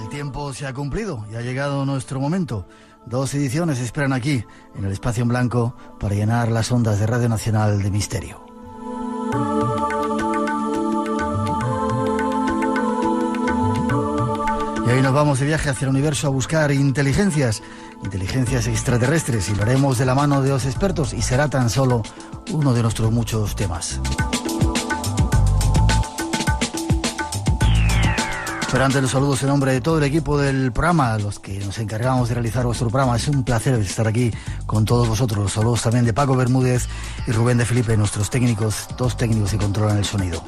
El tiempo se ha cumplido y ha llegado nuestro momento. 2 ediciones esperan aquí, en el espacio en blanco, para llenar las ondas de Radio Nacional de misterio. Y hoy nos vamos de viaje hacia el universo a buscar inteligencias extraterrestres, y lo haremos de la mano de 2 expertos, y será tan solo uno de nuestros muchos temas. Pero antes los saludos en nombre de todo el equipo del programa, los que nos encargamos de realizar vuestro programa. Es un placer estar aquí con todos vosotros. Los saludos también de Paco Bermúdez y Rubén de Felipe, nuestros técnicos, 2 técnicos que controlan el sonido.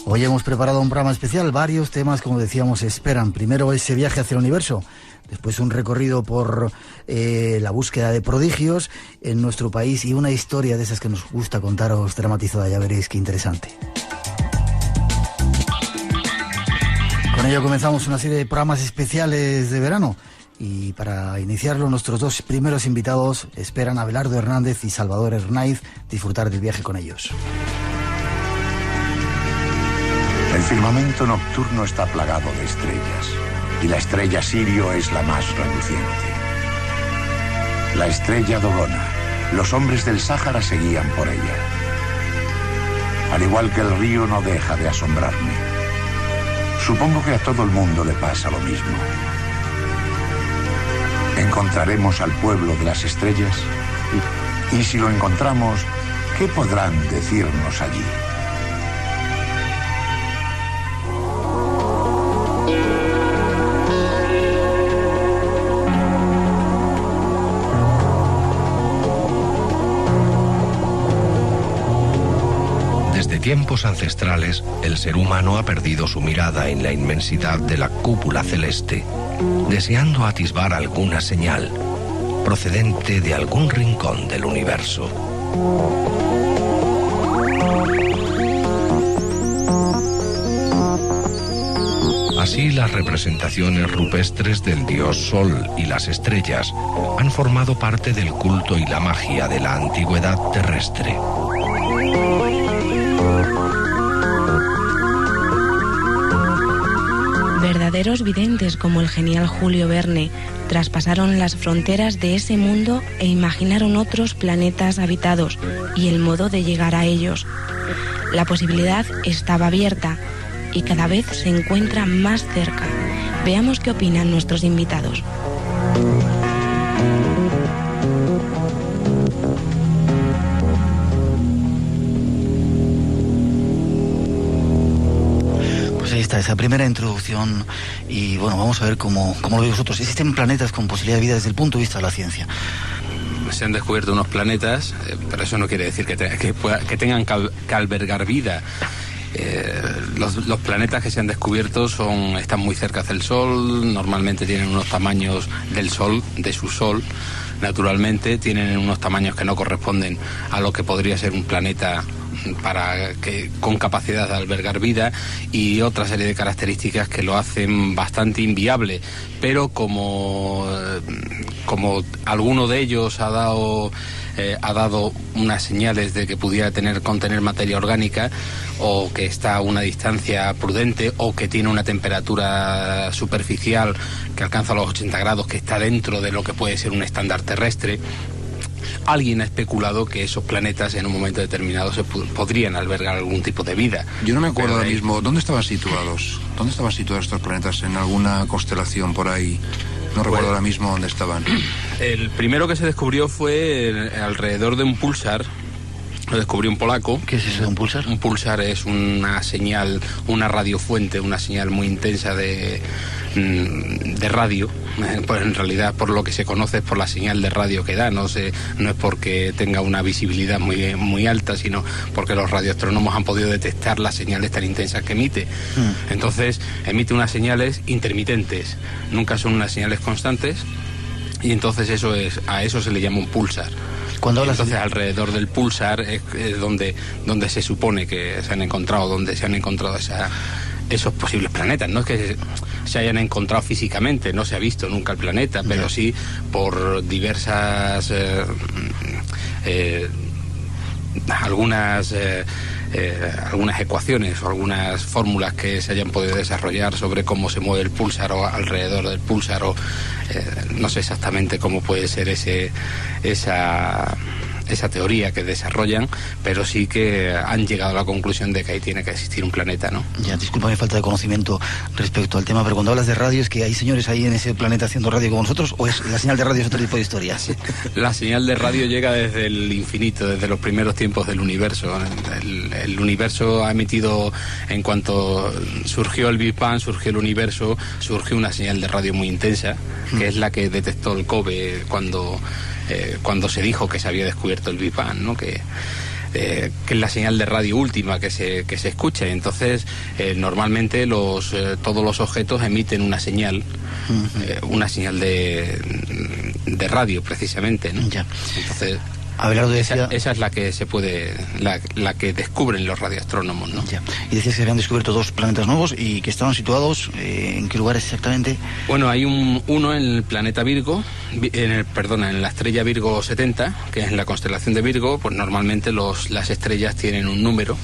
Hoy hemos preparado un programa especial. Varios temas, como decíamos, esperan. Primero ese viaje hacia el universo. Después un recorrido por la búsqueda de prodigios en nuestro país y una historia de esas que nos gusta contaros dramatizada. Ya veréis qué interesante. Con ello comenzamos una serie de programas especiales de verano. Y para iniciarlo, nuestros 2 primeros invitados esperan a Abelardo Hernández y Salvador Hernáiz disfrutar del viaje con ellos. El firmamento nocturno está plagado de estrellas, y la estrella Sirio es la más reluciente. La estrella Dodona. Los hombres del Sáhara se guían por ella. Al igual que el río, no deja de asombrarme. Supongo que a todo el mundo le pasa lo mismo. ¿Encontraremos al pueblo de las estrellas? Y si lo encontramos, ¿qué podrán decirnos allí? Tiempos ancestrales, el ser humano ha perdido su mirada en la inmensidad de la cúpula celeste, deseando atisbar alguna señal procedente de algún rincón del universo. Así, las representaciones rupestres del dios Sol y las estrellas han formado parte del culto y la magia de la antigüedad terrestre. Verdaderos videntes como el genial Julio Verne traspasaron las fronteras de ese mundo e imaginaron otros planetas habitados y el modo de llegar a ellos. La posibilidad estaba abierta y cada vez se encuentra más cerca. Veamos qué opinan nuestros invitados. Esa primera introducción, y bueno, vamos a ver cómo lo veis vosotros. ¿Existen planetas con posibilidad de vida desde el punto de vista de la ciencia? Se han descubierto unos planetas, pero eso no quiere decir que tengan que albergar vida. Los planetas que se han descubierto están muy cerca del Sol, normalmente tienen unos tamaños del Sol, de su Sol, naturalmente, tienen unos tamaños que no corresponden a lo que podría ser un planeta con capacidad de albergar vida, y otra serie de características que lo hacen bastante inviable, pero como alguno de ellos ha dado unas señales de que pudiera contener materia orgánica, o que está a una distancia prudente, o que tiene una temperatura superficial que alcanza los 80 grados, que está dentro de lo que puede ser un estándar terrestre. Alguien ha especulado que esos planetas en un momento determinado podrían albergar algún tipo de vida. Yo no me acuerdo ahora mismo, ¿dónde estaban situados? ¿Dónde estaban situados estos planetas? ¿En alguna constelación por ahí? No recuerdo ahora mismo dónde estaban. El primero que se descubrió fue alrededor de un púlsar. Lo descubrió un polaco. ¿Qué es eso de un púlsar? Un púlsar es una señal, una radiofuente, una señal muy intensa de radio. Pues en realidad, por lo que se conoce, es por la señal de radio que da. No es porque tenga una visibilidad muy, muy alta, sino porque los radioastrónomos han podido detectar las señales tan intensas que emite. Entonces, emite unas señales intermitentes. Nunca son unas señales constantes. Y entonces a eso se le llama un púlsar. Entonces alrededor del púlsar es donde se supone que se han encontrado, esos posibles planetas. No es que se hayan encontrado físicamente, no se ha visto nunca el planeta, pero sí por diversas algunas algunas ecuaciones o algunas fórmulas que se hayan podido desarrollar sobre cómo se mueve el púlsar o alrededor del púlsar, o no sé exactamente cómo puede ser esa teoría que desarrollan, pero sí que han llegado a la conclusión de que ahí tiene que existir un planeta, ¿no? Ya, disculpa mi falta de conocimiento respecto al tema, pero cuando hablas de radio, ¿es que hay señores ahí en ese planeta haciendo radio como nosotros, o es la señal de radio es otro tipo de historias? La señal de radio llega desde el infinito, desde los primeros tiempos del universo. El universo ha emitido, en cuanto surgió el Big Bang, surgió el universo, surgió una señal de radio muy intensa, que es la que detectó el COBE cuando se dijo que se había descubierto el Big Bang, ¿no? Que es la señal de radio última que se escucha. Entonces, normalmente todos los objetos emiten una señal, de radio, precisamente, ¿no? Ya. Entonces, Abelardo decía... esa es la que la que descubren los radioastrónomos, ¿no? Ya. Y decías que se habían descubierto 2 planetas nuevos y que estaban situados ¿en qué lugares exactamente? Bueno, hay uno en el planeta Virgo, en la estrella Virgo 70, que es en la constelación de Virgo. Pues normalmente las estrellas tienen un número.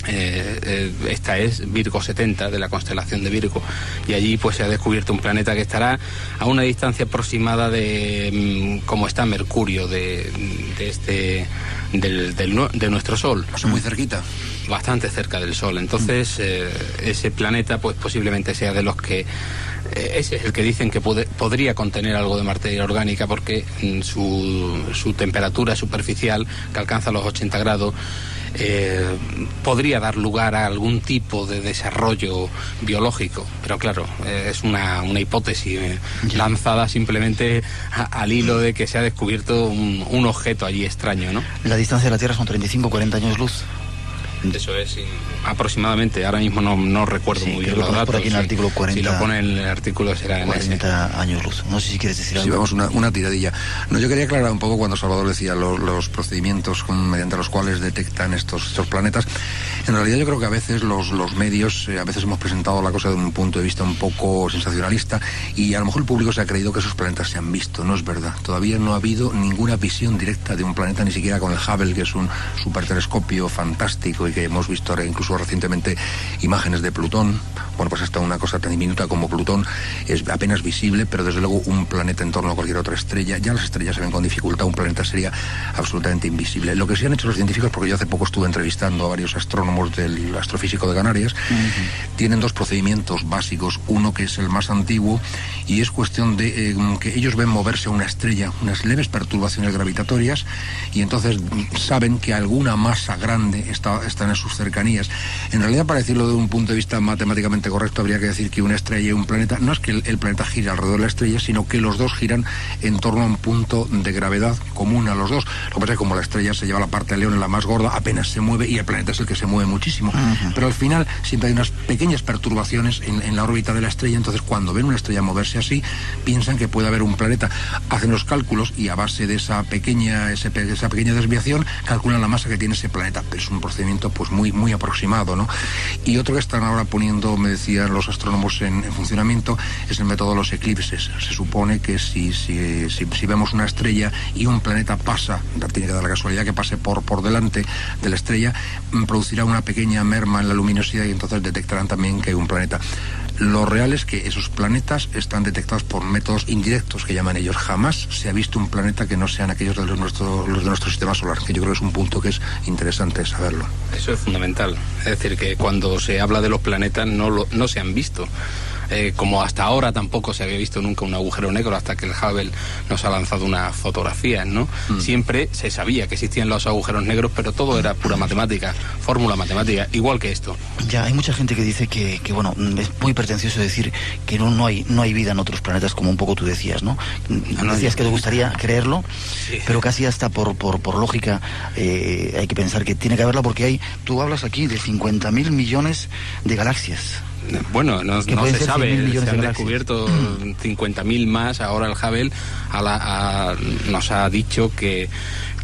Esta es Virgo 70, de la constelación de Virgo, y allí pues se ha descubierto un planeta que estará a una distancia aproximada de como está Mercurio de nuestro Sol. O sea, muy cerquita. Bastante cerca del Sol. Entonces ese planeta pues posiblemente sea de los que ese es el que dicen que podría contener algo de materia orgánica, porque su temperatura superficial, que alcanza los 80 grados, podría dar lugar a algún tipo de desarrollo biológico, pero claro, es una hipótesis lanzada simplemente al hilo de que se ha descubierto un objeto allí extraño, ¿no? La distancia de la Tierra son 35 o 40 años luz. Eso es, aproximadamente. Ahora mismo no recuerdo muy bien los datos. Por aquí en el artículo 40. Si lo pone en el artículo será en 40 años luz. No sé si quieres decir algo. Sí, vamos, una tiradilla. No, yo quería aclarar un poco cuando Salvador decía los procedimientos mediante los cuales detectan estos planetas. En realidad yo creo que a veces los medios, a veces hemos presentado la cosa de un punto de vista un poco sensacionalista, y a lo mejor el público se ha creído que esos planetas se han visto. No es verdad. Todavía no ha habido ninguna visión directa de un planeta, ni siquiera con el Hubble, que es un supertelescopio fantástico, y que hemos visto ahora incluso recientemente imágenes de Plutón. Bueno, pues hasta una cosa tan diminuta como Plutón es apenas visible, pero desde luego un planeta en torno a cualquier otra estrella, ya las estrellas se ven con dificultad, un planeta sería absolutamente invisible. Lo que sí han hecho los científicos, porque yo hace poco estuve entrevistando a varios astrónomos del Astrofísico de Canarias, tienen 2 procedimientos básicos. Uno que es el más antiguo, y es cuestión de que ellos ven moverse a una estrella, unas leves perturbaciones gravitatorias, y entonces saben que alguna masa grande está en sus cercanías. En realidad, para decirlo de un punto de vista matemáticamente correcto, habría que decir que una estrella y un planeta, no es que el planeta gire alrededor de la estrella, sino que los dos giran en torno a un punto de gravedad común a los dos. Lo que pasa es que como la estrella se lleva la parte de León, en la más gorda, apenas se mueve, y el planeta es el que se mueve muchísimo. Pero al final siempre hay unas pequeñas perturbaciones en la órbita de la estrella. Entonces, cuando ven una estrella moverse así, piensan que puede haber un planeta. Hacen los cálculos y a base de esa pequeña desviación calculan la masa que tiene ese planeta. Pero es un procedimiento pues muy aproximado, ¿no? Y otro que están ahora poniendo, me decían los astrónomos, en funcionamiento, es el método de los eclipses. Se supone que si vemos una estrella y un planeta pasa, tiene que dar la casualidad que pase por delante de la estrella, producirá una pequeña merma en la luminosidad, y entonces detectarán también que hay un planeta. Lo real es que esos planetas están detectados por métodos indirectos, que llaman ellos. Jamás se ha visto un planeta que no sean aquellos de los de nuestro sistema solar, que yo creo que es un punto que es interesante saberlo. Eso es fundamental. Es decir, que cuando se habla de los planetas no se han visto. Como hasta ahora tampoco se había visto nunca un agujero negro, hasta que el Hubble nos ha lanzado unas fotografías, ¿no? Siempre se sabía que existían los agujeros negros, pero todo era pura matemática, fórmula matemática, igual que esto. Ya, hay mucha gente que dice que bueno, es muy pretencioso decir que no hay vida en otros planetas, como un poco tú decías, ¿no? Decías que te gustaría creerlo, sí, pero casi hasta por lógica hay que pensar que tiene que haberla, porque tú hablas aquí de 50.000 millones de galaxias. Bueno, no se sabe, se han descubierto 50.000 más. Ahora el Hubble nos ha dicho que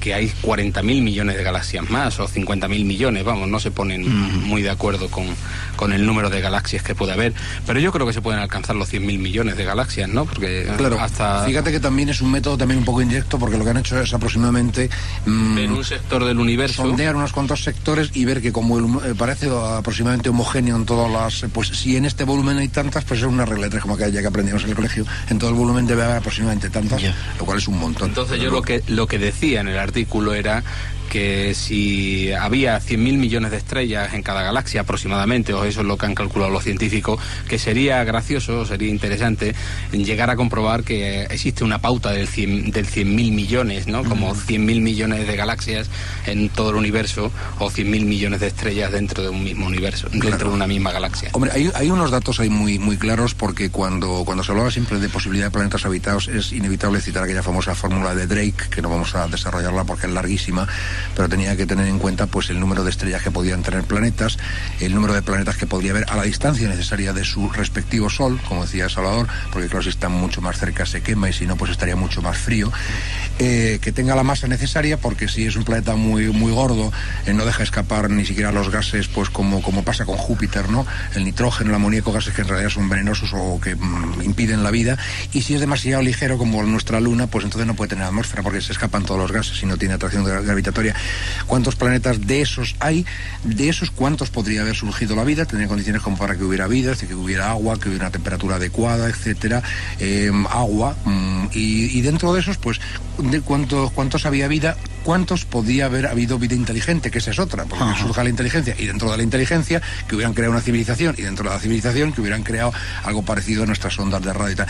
que hay 40.000 millones de galaxias más o 50.000 millones, vamos, no se ponen muy de acuerdo con el número de galaxias que puede haber, pero yo creo que se pueden alcanzar los 100.000 millones de galaxias, ¿no? Porque claro, fíjate que también es un método también un poco indirecto, porque lo que han hecho es aproximadamente ver un sector del universo, sondear unos cuantos sectores y ver que como parece aproximadamente homogéneo en todas las, pues si en este volumen hay tantas, pues es una regla de tres, como que ya que aprendimos en el colegio, en todo el volumen debe haber aproximadamente tantas, lo cual es un montón. Entonces yo lo que decía en el artículo era que si había 100.000 millones de estrellas en cada galaxia aproximadamente, o eso es lo que han calculado los científicos, que sería gracioso, sería interesante llegar a comprobar que existe una pauta del 100.000 millones, ¿no? Como 100.000 millones de galaxias en todo el universo, o 100.000 millones de estrellas dentro de un mismo universo, dentro de una misma galaxia. Hombre, hay unos datos ahí muy claros, porque cuando se hablaba siempre de posibilidad de planetas habitados, es inevitable citar aquella famosa fórmula de Drake, que no vamos a desarrollarla porque es larguísima, pero tenía que tener en cuenta pues el número de estrellas que podían tener planetas, el número de planetas que podría haber a la distancia necesaria de su respectivo Sol, como decía Salvador, porque claro, si están mucho más cerca se quema y si no pues estaría mucho más frío, que tenga la masa necesaria, porque si es un planeta muy gordo, no deja escapar ni siquiera los gases, pues como pasa con Júpiter, ¿no? El nitrógeno, el amoníaco, gases que en realidad son venenosos o que impiden la vida, y si es demasiado ligero como nuestra Luna, pues entonces no puede tener atmósfera porque se escapan todos los gases y no tiene atracción gravitatoria. ¿Cuántos planetas de esos hay? De esos, ¿cuántos podría haber surgido la vida? Tendría condiciones como para que hubiera vida, es decir, que hubiera agua, que hubiera una temperatura adecuada, etcétera, agua, y dentro de esos, pues, de ¿cuántos había vida? ¿Cuántos podía haber habido vida inteligente? Que esa es otra, porque surja la inteligencia, y dentro de la inteligencia que hubieran creado una civilización, y dentro de la civilización que hubieran creado algo parecido a nuestras ondas de radio y tal.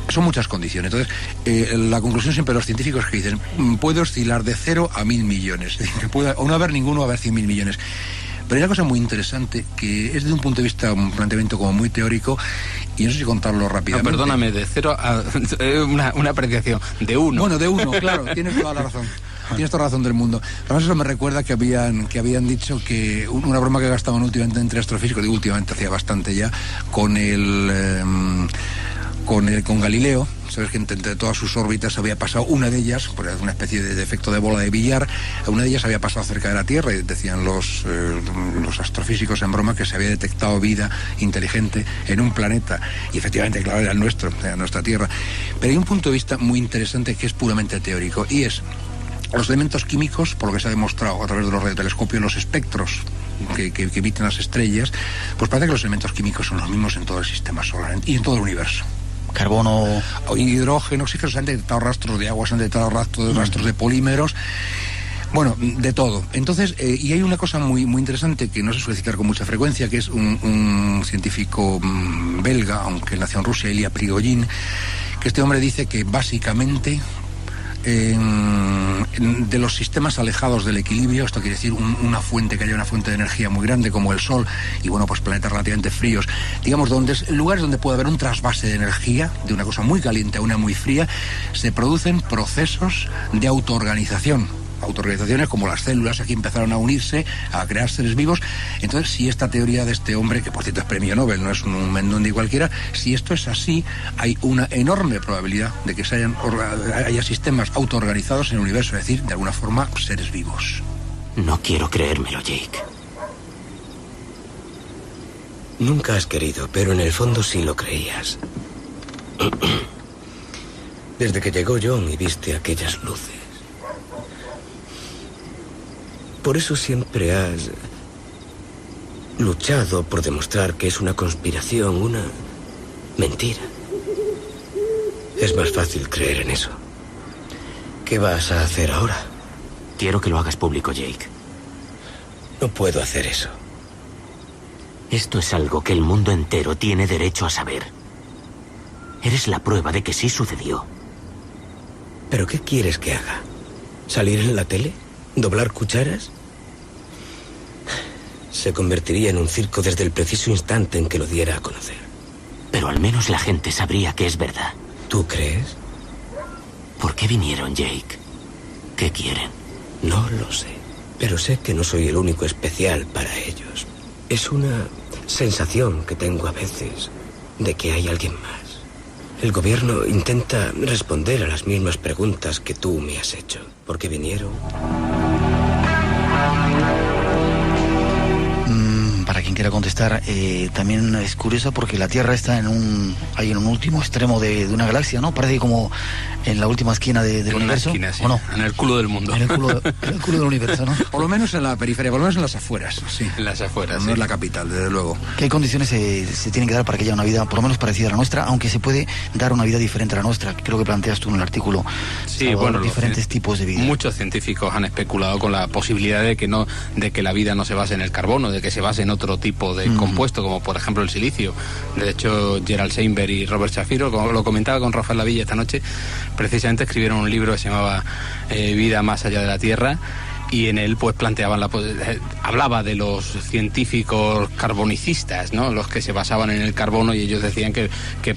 Son muchas condiciones. Entonces, la conclusión siempre de los científicos es que dicen, puede oscilar de 0 a 1.000 millones, es decir, que puede o no haber ninguno o haber 100.000 millones. Pero hay una cosa muy interesante, que es desde un punto de vista, un planteamiento como muy teórico, y no sé si contarlo rápidamente. No, perdóname, de 0 a... una apreciación, de 1. Bueno, de 1, claro, tienes toda la razón. Tienes toda la razón del mundo. Además, eso me recuerda que habían dicho que una broma que gastaban últimamente entre astrofísicos, digo últimamente, hacía bastante ya, con Galileo. Sabes que entre todas sus órbitas había pasado una de ellas, por una especie de efecto de bola de billar, una de ellas había pasado cerca de la Tierra, y decían los astrofísicos en broma que se había detectado vida inteligente en un planeta, y efectivamente, claro, era el nuestro, era nuestra Tierra. Pero hay un punto de vista muy interesante que es puramente teórico, y es los elementos químicos, por lo que se ha demostrado a través de los radiotelescopios, los espectros que emiten las estrellas, pues parece que los elementos químicos son los mismos en todo el sistema solar y en todo el universo. Carbono, hidrógeno, oxígeno, se han detectado rastros de agua, se han detectado rastros de polímeros, bueno, de todo. Entonces, y hay una cosa muy interesante que no se suele citar con mucha frecuencia, que es un científico belga, aunque nació en Rusia, Ilya Prigogine, que este hombre dice que básicamente de los sistemas alejados del equilibrio, esto quiere decir una fuente, que haya una fuente de energía muy grande como el Sol, y bueno, pues planetas relativamente fríos, digamos, lugares donde puede haber un trasvase de energía de una cosa muy caliente a una muy fría, se producen procesos de autoorganizaciones como las células. Aquí empezaron a unirse, a crear seres vivos. Entonces, si esta teoría de este hombre, que por cierto es premio Nobel, no es un mendundi cualquiera, si esto es así, hay una enorme probabilidad de que haya sistemas autoorganizados en el universo, es decir, de alguna forma, seres vivos. No quiero creérmelo, Jake. Nunca has querido, pero en el fondo sí lo creías. Desde que llegó John y viste aquellas luces. Por eso siempre has luchado por demostrar que es una conspiración, una mentira. Es más fácil creer en eso. ¿Qué vas a hacer ahora? Quiero que lo hagas público, Jake. No puedo hacer eso. Esto es algo que el mundo entero tiene derecho a saber. Eres la prueba de que sí sucedió. ¿Pero qué quieres que haga? ¿Salir en la tele? ¿Doblar cucharas? Se convertiría en un circo desde el preciso instante en que lo diera a conocer. Pero al menos la gente sabría que es verdad. ¿Tú crees? ¿Por qué vinieron, Jake? ¿Qué quieren? No lo sé, pero sé que no soy el único especial para ellos. Es una sensación que tengo a veces de que hay alguien más. El gobierno intenta responder a las mismas preguntas que tú me has hecho. ¿Por qué vinieron? Para quien quiera contestar, también es curioso porque la Tierra está en un último extremo de una galaxia, ¿no? Parece como en la última esquina del universo. Esquina, sí. ¿O no? En el culo del mundo. En el culo del universo, ¿no? Por lo menos en la periferia, por lo menos en las afueras, sí. En las afueras, No sí. es la capital, desde luego. ¿Qué condiciones se tienen que dar para que haya una vida por lo menos parecida a la nuestra, aunque se puede dar una vida diferente a la nuestra? Creo que planteas tú en el artículo. Sí, Salvador, bueno, diferentes tipos de vida. Muchos científicos han especulado con la posibilidad de que la vida no se base en el carbono, de que se base en otro tipo de compuesto, como por ejemplo el silicio. De hecho, Gerald Seinberg y Robert Shapiro, como lo comentaba con Rafael Lavilla esta noche, precisamente escribieron un libro que se llamaba Vida más allá de la Tierra, y en él pues planteaban hablaba de los científicos carbonicistas, ¿no? Los que se basaban en el carbono, y ellos decían que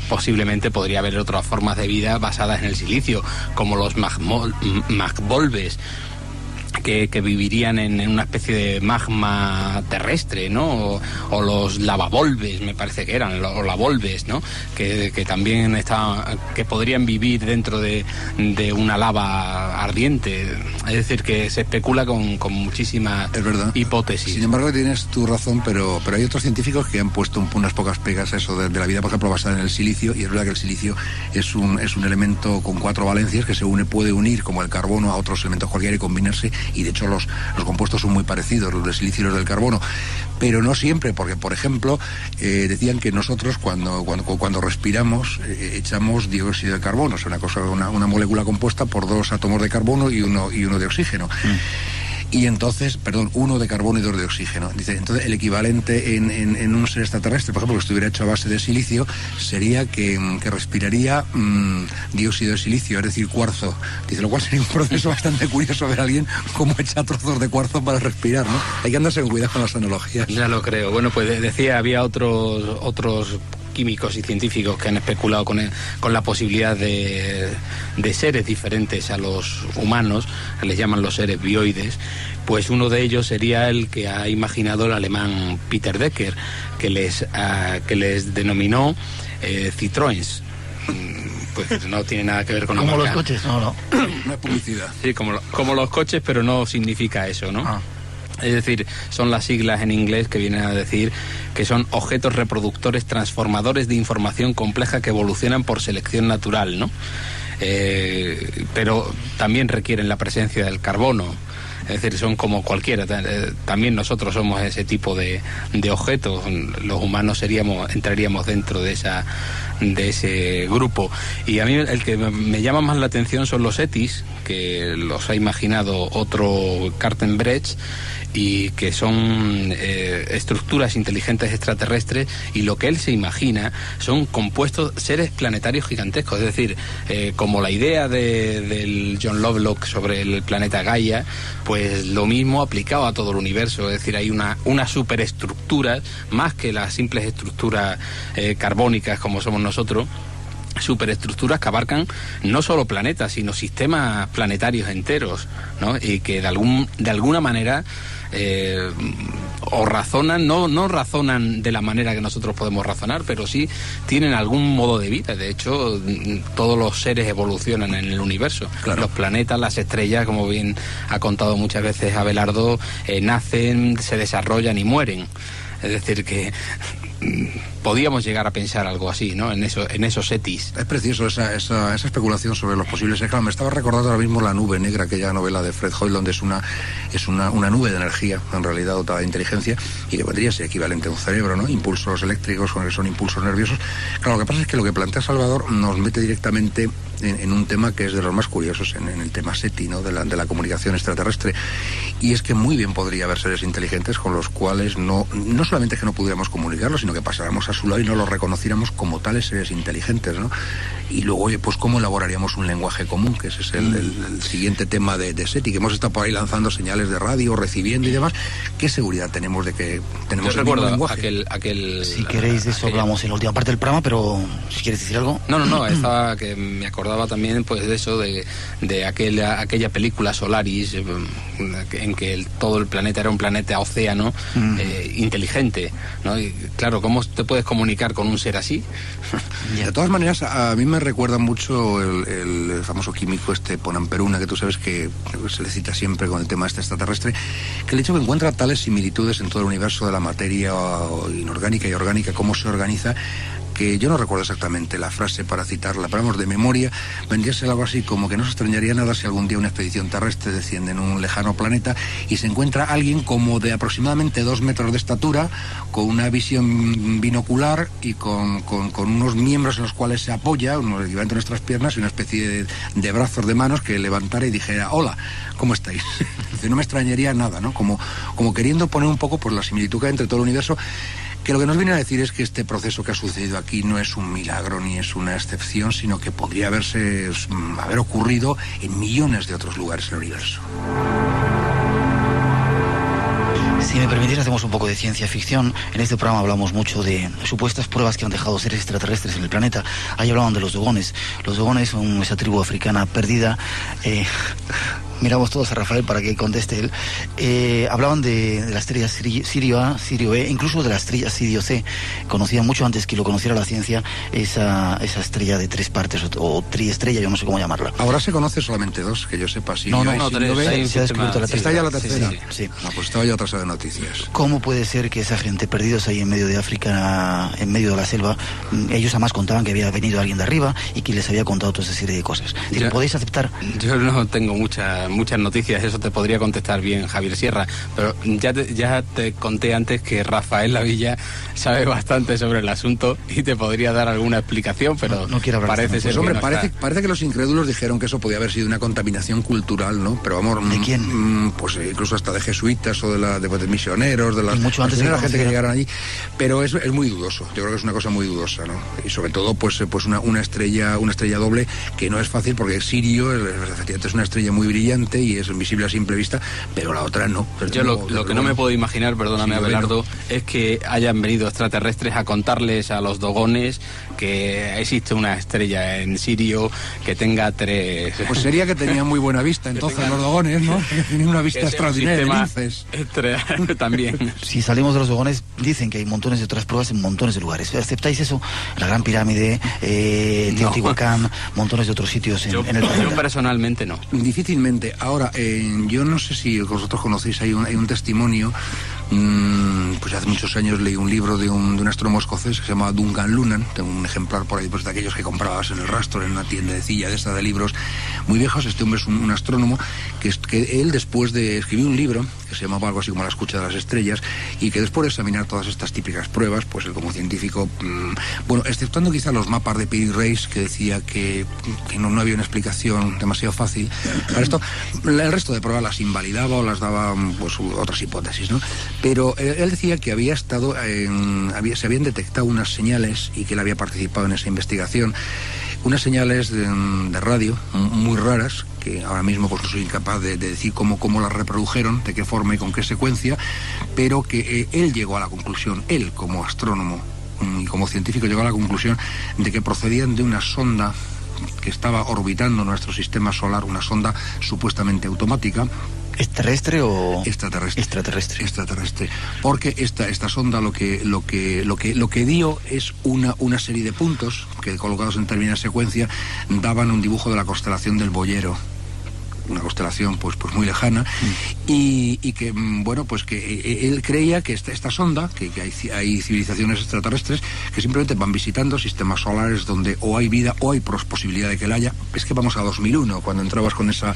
posiblemente podría haber otras formas de vida basadas en el silicio, como los magvolves, que vivirían en una especie de magma terrestre, ¿no? O los lavavolves, me parece que eran, o lavolves, ¿no? Que también que podrían vivir dentro de una lava ardiente. Es decir, que se especula con muchísimas hipótesis. Sin embargo, tienes tu razón, pero hay otros científicos que han puesto unas pocas pegas a eso de la vida, por ejemplo, basada en el silicio, y es verdad que el silicio es un elemento con 4 valencias que puede unir como el carbono a otros elementos cualquiera y combinarse. Y de hecho los compuestos son muy parecidos, los del silicio y los del carbono, pero no siempre, porque por ejemplo decían que nosotros cuando respiramos echamos dióxido de carbono, es una molécula compuesta por 2 átomos de carbono y uno de oxígeno. Y entonces, uno de carbono y 2 de oxígeno. Dice, entonces el equivalente en un ser extraterrestre, por ejemplo, que estuviera hecho a base de silicio, sería que respiraría dióxido de silicio, es decir, cuarzo. Dice, lo cual sería un proceso bastante curioso ver a alguien cómo echa trozos de cuarzo para respirar, ¿no? Hay que andarse con cuidado con las analogías. Ya lo creo. Bueno, pues decía, había otros químicos y científicos que han especulado con la posibilidad de seres diferentes a los humanos, que les llaman los seres bioides. Pues uno de ellos sería el que ha imaginado el alemán Peter Decker, que les denominó Citroëns. Pues no tiene nada que ver con la marca. Como los coches, no. No es publicidad. Sí, como los coches, pero no significa eso, ¿no? Ah. Es decir, son las siglas en inglés que vienen a decir que son objetos reproductores transformadores de información compleja que evolucionan por selección natural, ¿no? Pero también requieren la presencia del carbono. Es decir, son como cualquiera. También nosotros somos ese tipo de objetos. Los humanos entraríamos dentro de ese grupo. Y a mí el que me llama más la atención son los ETIs, que los ha imaginado otro Cartenbrecht, y que son estructuras inteligentes extraterrestres, y lo que él se imagina son compuestos seres planetarios gigantescos. Es decir, como la idea del John Lovelock sobre el planeta Gaia, pues lo mismo aplicado a todo el universo. Es decir, hay una superestructura, más que las simples estructuras carbónicas como somos nosotros, superestructuras que abarcan no solo planetas, sino sistemas planetarios enteros, ¿no? Y que de alguna manera o razonan, no razonan de la manera que nosotros podemos razonar, pero sí tienen algún modo de vida. De hecho, todos los seres evolucionan en el universo. Claro. Los planetas, las estrellas, como bien ha contado muchas veces Abelardo, nacen, se desarrollan y mueren. Es decir, que podíamos llegar a pensar algo así, ¿no? En esos ETIs. Es precioso esa especulación sobre los posibles. Claro, me estaba recordando ahora mismo La nube negra, aquella novela de Fred Hoyle, donde es una nube de energía, en realidad dotada de inteligencia, y que podría ser equivalente a un cerebro, ¿no? Impulsos eléctricos, que son impulsos nerviosos. Claro, lo que pasa es que lo que plantea Salvador nos mete directamente en un tema que es de los más curiosos en el tema SETI, ¿no? de la comunicación extraterrestre. Y es que muy bien podría haber seres inteligentes con los cuales no solamente que no pudiéramos comunicarlos, sino que pasáramos a su lado y no los reconociéramos como tales seres inteligentes, ¿no? Y luego, oye, pues cómo elaboraríamos un lenguaje común, que ese es el siguiente tema de SETI, que hemos estado por ahí lanzando señales de radio, recibiendo y demás. ¿Qué seguridad tenemos de que tenemos el mismo lenguaje? Si queréis, de eso hablamos en la última parte del programa, pero si quieres decir algo. No, estaba que me acordaba también pues de eso, de aquella película Solaris, en en que todo el planeta era un planeta océano inteligente, ¿no? Y claro, ¿cómo te puedes comunicar con un ser así? De todas maneras, a mí me recuerda mucho el famoso químico Ponamperuna, que tú sabes que se le cita siempre con el tema extraterrestre, que el hecho que encuentra tales similitudes en todo el universo de la materia inorgánica y orgánica, cómo se organiza, que yo no recuerdo exactamente la frase para citarla, pero vamos, de memoria, vendría a ser algo así como que no se extrañaría nada si algún día una expedición terrestre desciende en un lejano planeta y se encuentra alguien como de aproximadamente 2 metros de estatura, con una visión binocular y con unos miembros en los cuales se apoya, unos equivalentes a nuestras piernas y una especie de brazos, de manos, que levantara y dijera: hola, ¿cómo estáis? No me extrañaría nada, ¿no? Como queriendo poner un poco pues la similitud que hay entre todo el universo, que lo que nos viene a decir es que este proceso que ha sucedido aquí no es un milagro ni es una excepción, sino que podría haber ocurrido en millones de otros lugares del universo. Si me permitís, hacemos un poco de ciencia ficción. En este programa hablamos mucho de supuestas pruebas que han dejado seres extraterrestres en el planeta. Ahí hablaban de los dogones. Los dogones son esa tribu africana perdida. Miramos todos a Rafael para que conteste él. Hablaban de la estrella Sirio A, Sirio B, incluso de la estrella Sirio C. Conocían mucho antes que lo conociera la ciencia esa estrella de 3 partes o triestrella, yo no sé cómo llamarla. Ahora se conoce solamente 2, que yo sepa. Sirio No, Sirio B. Se ha descubierto la tercera. ¿Está ya la tercera? Sí. No, pues estaba ya otra de noticias. ¿Cómo puede ser que esa gente perdidos ahí en medio de África, en medio de la selva, ellos además contaban que había venido alguien de arriba y que les había contado toda esa serie de cosas? ¿Lo podéis aceptar? Yo no tengo muchas noticias, eso te podría contestar bien Javier Sierra, pero ya te conté antes que Rafael Lavilla sabe bastante sobre el asunto y te podría dar alguna explicación, pero no quiero hablar parece ser pues, hombre, que parece que los incrédulos dijeron que eso podía haber sido una contaminación cultural, ¿no? Pero vamos, ¿de quién? Pues incluso hasta de jesuitas o de misioneros, de mucho antes de la gente que llegaron allí, pero es muy dudoso. Yo creo que es una cosa muy dudosa, ¿no? Y sobre todo pues una estrella doble, que no es fácil, porque Sirio efectivamente es una estrella muy brillante y es visible a simple vista, pero la otra no. Yo lo que no me puedo imaginar, perdóname, Abelardo, es que hayan venido extraterrestres a contarles a los dogones que existe una estrella en Sirio que tenga 3... Pues sería que tenían muy buena vista, entonces los dogones, ¿no? Que tenían una vista extraordinaria. También. Si salimos de los dogones, dicen que hay montones de otras pruebas en montones de lugares. ¿Aceptáis eso? La Gran Pirámide, Teotihuacán, montones de otros sitios en el planeta. Yo personalmente no. Difícilmente. Ahora, yo no sé si vosotros conocéis, hay un testimonio. Pues hace muchos años leí un libro de un astrónomo escocés que se llama Duncan Lunan. Tengo un ejemplar por ahí, pues de aquellos que comprabas en el Rastro, en una tiendecilla de esta de libros muy viejos. Este hombre es un astrónomo que él, después de escribir un libro que se llamaba algo así como La escucha de las estrellas, y que después de examinar todas estas típicas pruebas, pues él como científico, bueno, exceptuando quizá los mapas de Piri Reis, que decía que no había una explicación demasiado fácil para esto, el resto de pruebas las invalidaba o las daba pues otras hipótesis, ¿no? Pero él decía que había estado se habían detectado unas señales, y que él había participado en esa investigación, unas señales de radio muy raras, que ahora mismo pues no soy incapaz de decir cómo las reprodujeron, de qué forma y con qué secuencia, pero que él llegó a la conclusión, él como astrónomo y como científico llegó a la conclusión de que procedían de una sonda que estaba orbitando nuestro sistema solar, una sonda supuestamente automática. ¿Es terrestre o...? Extraterrestre. Porque esta sonda lo que dio es una serie de puntos que, colocados en determinada secuencia, daban un dibujo de la constelación del Boyero. Una constelación pues muy lejana, y que bueno, pues que él creía que esta sonda, que hay civilizaciones extraterrestres que simplemente van visitando sistemas solares donde o hay vida o hay posibilidad de que la haya. Es que vamos a 2001, cuando entrabas con esa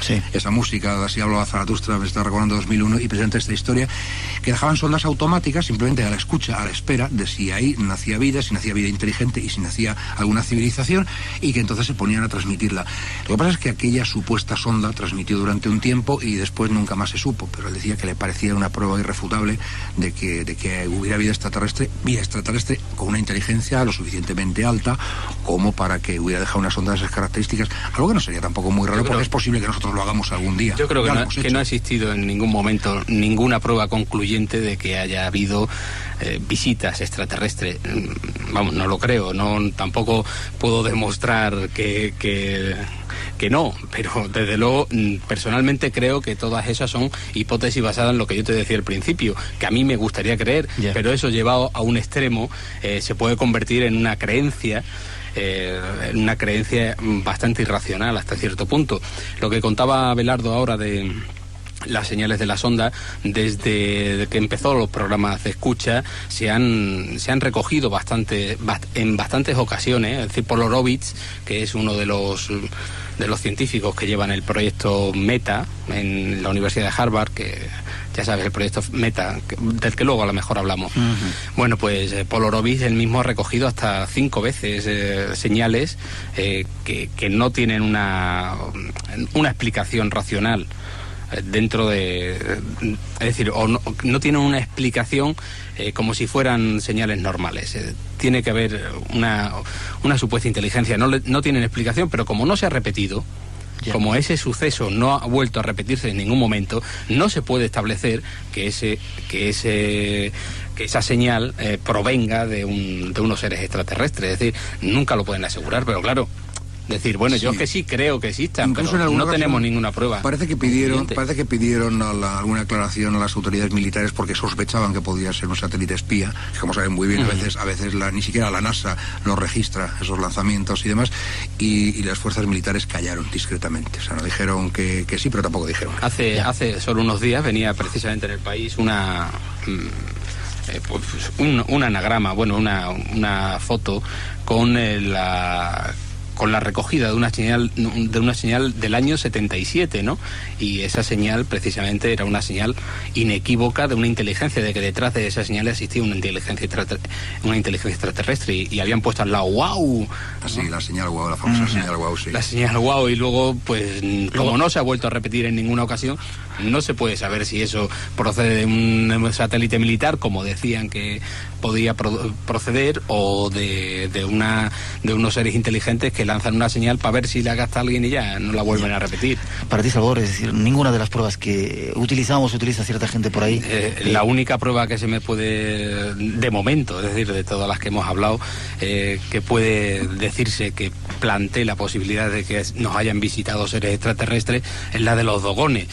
música, así hablaba Zaratustra, me está recordando 2001, y presenta esta historia, que dejaban sondas automáticas simplemente a la escucha, a la espera de si ahí nacía vida, si nacía vida inteligente y si nacía alguna civilización, y que entonces se ponían a transmitirla. Lo que pasa es que aquella supuesta sonda transmitió durante un tiempo y después nunca más se supo, pero él decía que le parecía una prueba irrefutable de que hubiera vida extraterrestre con una inteligencia lo suficientemente alta como para que hubiera dejado unas ondas de esas características, algo que no sería tampoco muy raro, porque es posible que nosotros lo hagamos algún día. Yo creo que no ha existido en ningún momento ninguna prueba concluyente de que haya habido visitas extraterrestres. Vamos, no lo creo, tampoco puedo demostrar que no, pero desde luego personalmente creo que todas esas son hipótesis basadas en lo que yo te decía al principio, que a mí me gustaría creer, pero eso llevado a un extremo se puede convertir en una creencia bastante irracional hasta cierto punto. Lo que contaba Abelardo ahora de las señales de la sonda, desde que empezó los programas de escucha se han recogido en bastantes ocasiones. Es decir, Polarovich, que es uno de los científicos que llevan el proyecto META en la Universidad de Harvard, que ya sabes, el proyecto META, del que luego a lo mejor hablamos. Bueno, pues Polarovich él mismo ha recogido hasta 5 veces señales que no tienen una explicación racional dentro de... Es decir, o no tienen una explicación como si fueran señales normales. Tiene que haber una supuesta inteligencia. No tienen explicación, pero como no se ha repetido, como ese suceso no ha vuelto a repetirse en ningún momento, no se puede establecer que esa señal provenga de unos seres extraterrestres. Es decir, nunca lo pueden asegurar, pero claro... Decir, bueno, yo que sí creo que existan, incluso pero no tenemos ninguna prueba. Parece que pidieron alguna aclaración a las autoridades militares porque sospechaban que podía ser un satélite espía, que como saben muy bien, a veces ni siquiera la NASA lo registra, esos lanzamientos y demás, y las fuerzas militares callaron discretamente. O sea, no dijeron que sí, pero tampoco dijeron. Hace solo unos días venía precisamente en el país un anagrama, bueno, una foto con la recogida de una señal del año 77, ¿no? Y esa señal precisamente era una señal inequívoca de una inteligencia, de que detrás de esa señal existía una inteligencia extraterrestre, y habían puesto al lado ¡wow! Así, ¿no? La señal wow, la famosa señal wow, sí. La señal wow, y luego, pues, como no se ha vuelto a repetir en ninguna ocasión, no se puede saber si eso procede de un satélite militar, como decían que podía proceder, o de unos seres inteligentes que lanzan una señal para ver si la gasta alguien y ya no la vuelven a repetir. Para ti, Salvador, es decir, ninguna de las pruebas que utiliza cierta gente por ahí. La única prueba que se me puede, de momento, es decir, de todas las que hemos hablado, que puede decirse que plantee la posibilidad de que nos hayan visitado seres extraterrestres, es la de los dogones.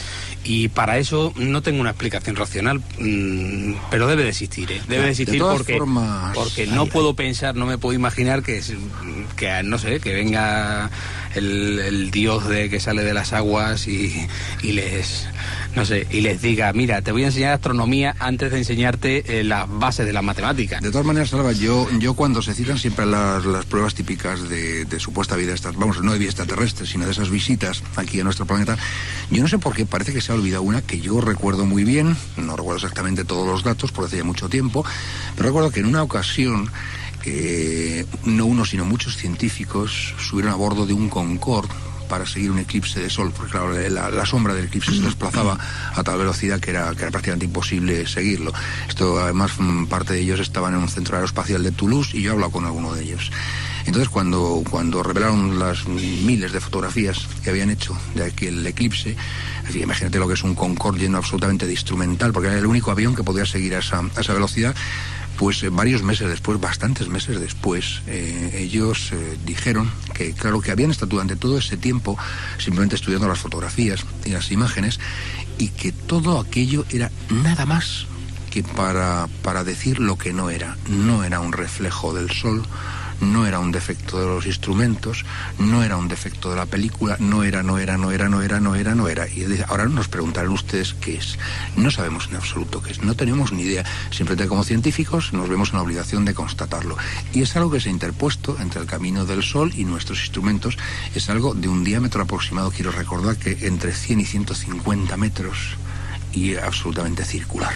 Y para eso no tengo una explicación racional, pero debe de existir, debe de existir, porque no puedo pensar, no me puedo imaginar que no sé, que venga el dios que sale de las aguas y les diga, mira, te voy a enseñar astronomía antes de enseñarte las bases de la matemática. De todas maneras, Salva, yo cuando se citan siempre las pruebas típicas de supuesta vida, no de vida extraterrestre, sino de esas visitas aquí a nuestro planeta, yo no sé por qué parece que se ha olvidado una que yo recuerdo muy bien, no recuerdo exactamente todos los datos, porque hace ya mucho tiempo, pero recuerdo que en una ocasión no uno sino muchos científicos subieron a bordo de un Concorde para seguir un eclipse de sol, porque claro, la sombra del eclipse se desplazaba a tal velocidad que era prácticamente imposible seguirlo. Esto, además, parte de ellos estaban en un centro aeroespacial de Toulouse y yo he hablado con alguno de ellos. Entonces, cuando revelaron las miles de fotografías que habían hecho de aquel eclipse, así, imagínate lo que es un Concorde lleno absolutamente de instrumental, porque era el único avión que podía seguir a esa velocidad. Pues bastantes meses después, ellos dijeron que, claro, que habían estado durante todo ese tiempo simplemente estudiando las fotografías y las imágenes, y que todo aquello era nada más que para decir lo que no era. No era un reflejo del sol, no era un defecto de los instrumentos, no era un defecto de la película, no era. Y ahora nos preguntarán ustedes qué es. No sabemos en absoluto qué es, no tenemos ni idea. Simplemente como científicos nos vemos en la obligación de constatarlo. Y es algo que se ha interpuesto entre el camino del Sol y nuestros instrumentos. Es algo de un diámetro aproximado, quiero recordar que entre 100 y 150 metros, y absolutamente circular.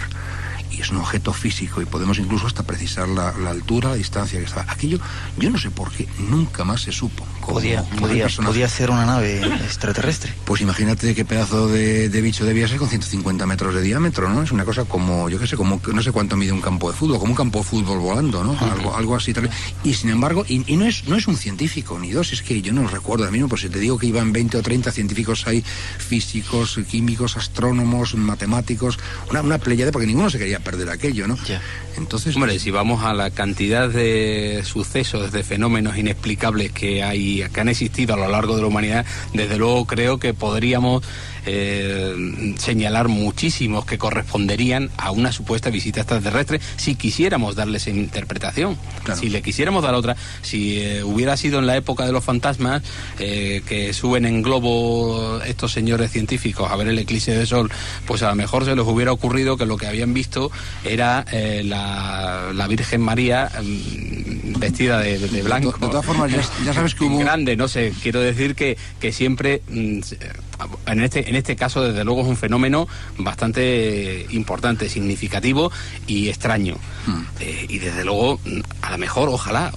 Y es un objeto físico y podemos incluso hasta precisar la altura, la distancia que estaba. Aquello, yo no sé por qué, nunca más se supo. Podía ser una nave extraterrestre. Pues imagínate qué pedazo de bicho debía ser con 150 metros de diámetro, ¿no? Es una cosa como, yo qué sé, como no sé cuánto mide un campo de fútbol, como un campo de fútbol volando, ¿no? Algo así. Y sin embargo, y no es un científico ni dos, es que yo no lo recuerdo. A mí, pues si te digo que iban 20 o 30 científicos ahí, físicos, químicos, astrónomos, matemáticos, una pléyade, porque ninguno se quería a perder aquello, ¿no? Ya. Entonces, hombre, si vamos a la cantidad de sucesos, de fenómenos inexplicables que han existido a lo largo de la humanidad, desde luego creo que podríamos señalar muchísimos que corresponderían a una supuesta visita extraterrestre si quisiéramos darle esa interpretación. Claro. Si le quisiéramos dar otra, si hubiera sido en la época de los fantasmas, que suben en globo estos señores científicos a ver el eclipse de sol, pues a lo mejor se les hubiera ocurrido que lo que habían visto era la Virgen María vestida de blanco. De todas formas, ya sabes que hubo... grande, no sé, quiero decir que siempre... En este caso, desde luego, es un fenómeno bastante importante, significativo y extraño. Y desde luego, a lo mejor, ojalá,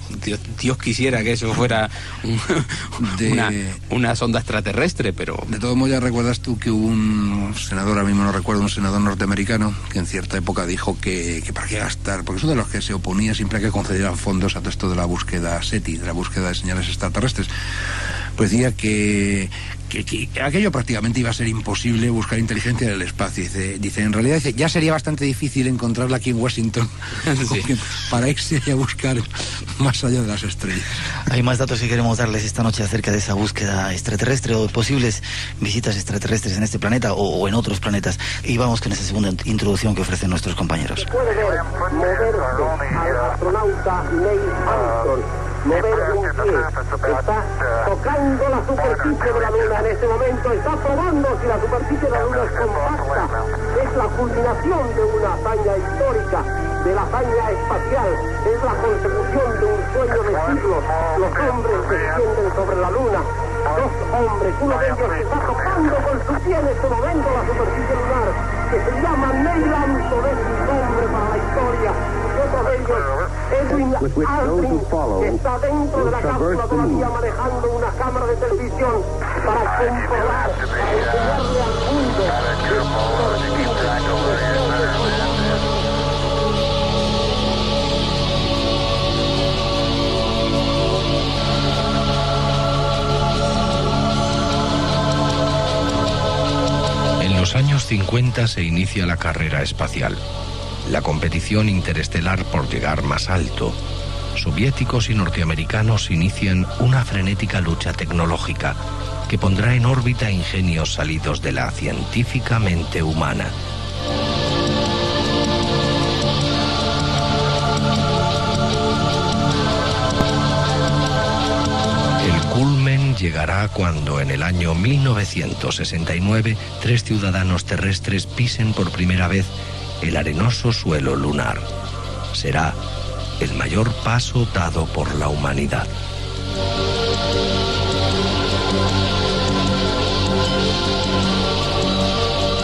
Dios quisiera que eso fuera una sonda extraterrestre, pero... De todos modos, ya recuerdas tú que hubo un senador, ahora mismo no recuerdo, un senador norteamericano, que en cierta época dijo que para qué gastar, porque es uno de los que se oponía siempre a que concedieran fondos a todo esto de la búsqueda SETI, de la búsqueda de señales extraterrestres. Pues decía que aquello prácticamente iba a ser imposible buscar inteligencia en el espacio. Dice en realidad ya sería bastante difícil encontrarla aquí en Washington sí. Para irse a buscar más allá de las estrellas. Hay más datos que queremos darles esta noche acerca de esa búsqueda extraterrestre o posibles visitas extraterrestres en este planeta o en otros planetas. Y vamos con esa segunda introducción que ofrecen nuestros compañeros. Puede ver moverse al astronauta Neil Armstrong, mover un pie, está tocando la superficie de la Luna en este momento, está probando si la superficie de la Luna es compacta. Es la culminación de una hazaña histórica, de la hazaña espacial, es la consecución de un sueño de siglos. Los hombres descienden sobre la Luna, dos hombres, uno de ellos está tocando con su pie en este momento la superficie lunar, que se llama Neil Armstrong, es un nombre para la historia. Otro de ellos, Edwin Aldrin, que está dentro de la cápsula todavía manejando una cámara de televisión para comprobar, para enseñarle al mundo En los años 50 se inicia la carrera espacial, la competición interestelar por llegar más alto. Soviéticos y norteamericanos inician una frenética lucha tecnológica que pondrá en órbita ingenios salidos de la científica mente humana. El culmen llegará cuando en el año 1969 3 ciudadanos terrestres pisen por primera vez el arenoso suelo lunar. Será el mayor paso dado por la humanidad.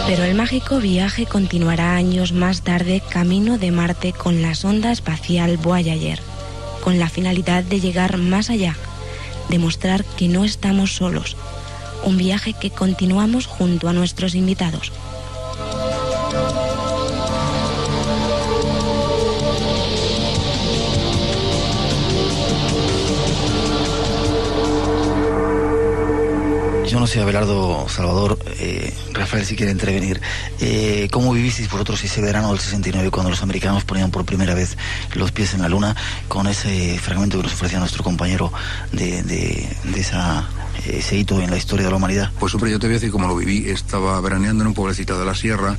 Pero el mágico viaje continuará años más tarde camino de Marte con la sonda espacial Voyager, con la finalidad de llegar más allá, demostrar que no estamos solos. Un viaje que continuamos junto a nuestros invitados. Yo no sé, Abelardo, Salvador, Rafael, si quiere intervenir. ¿Cómo vivisteis vosotros ese verano del 69 cuando los americanos ponían por primera vez los pies en la Luna, con ese fragmento que nos ofrecía nuestro compañero de ese hito en la historia de la humanidad? Pues hombre, yo te voy a decir cómo lo viví. Estaba veraneando en un pueblecito de la sierra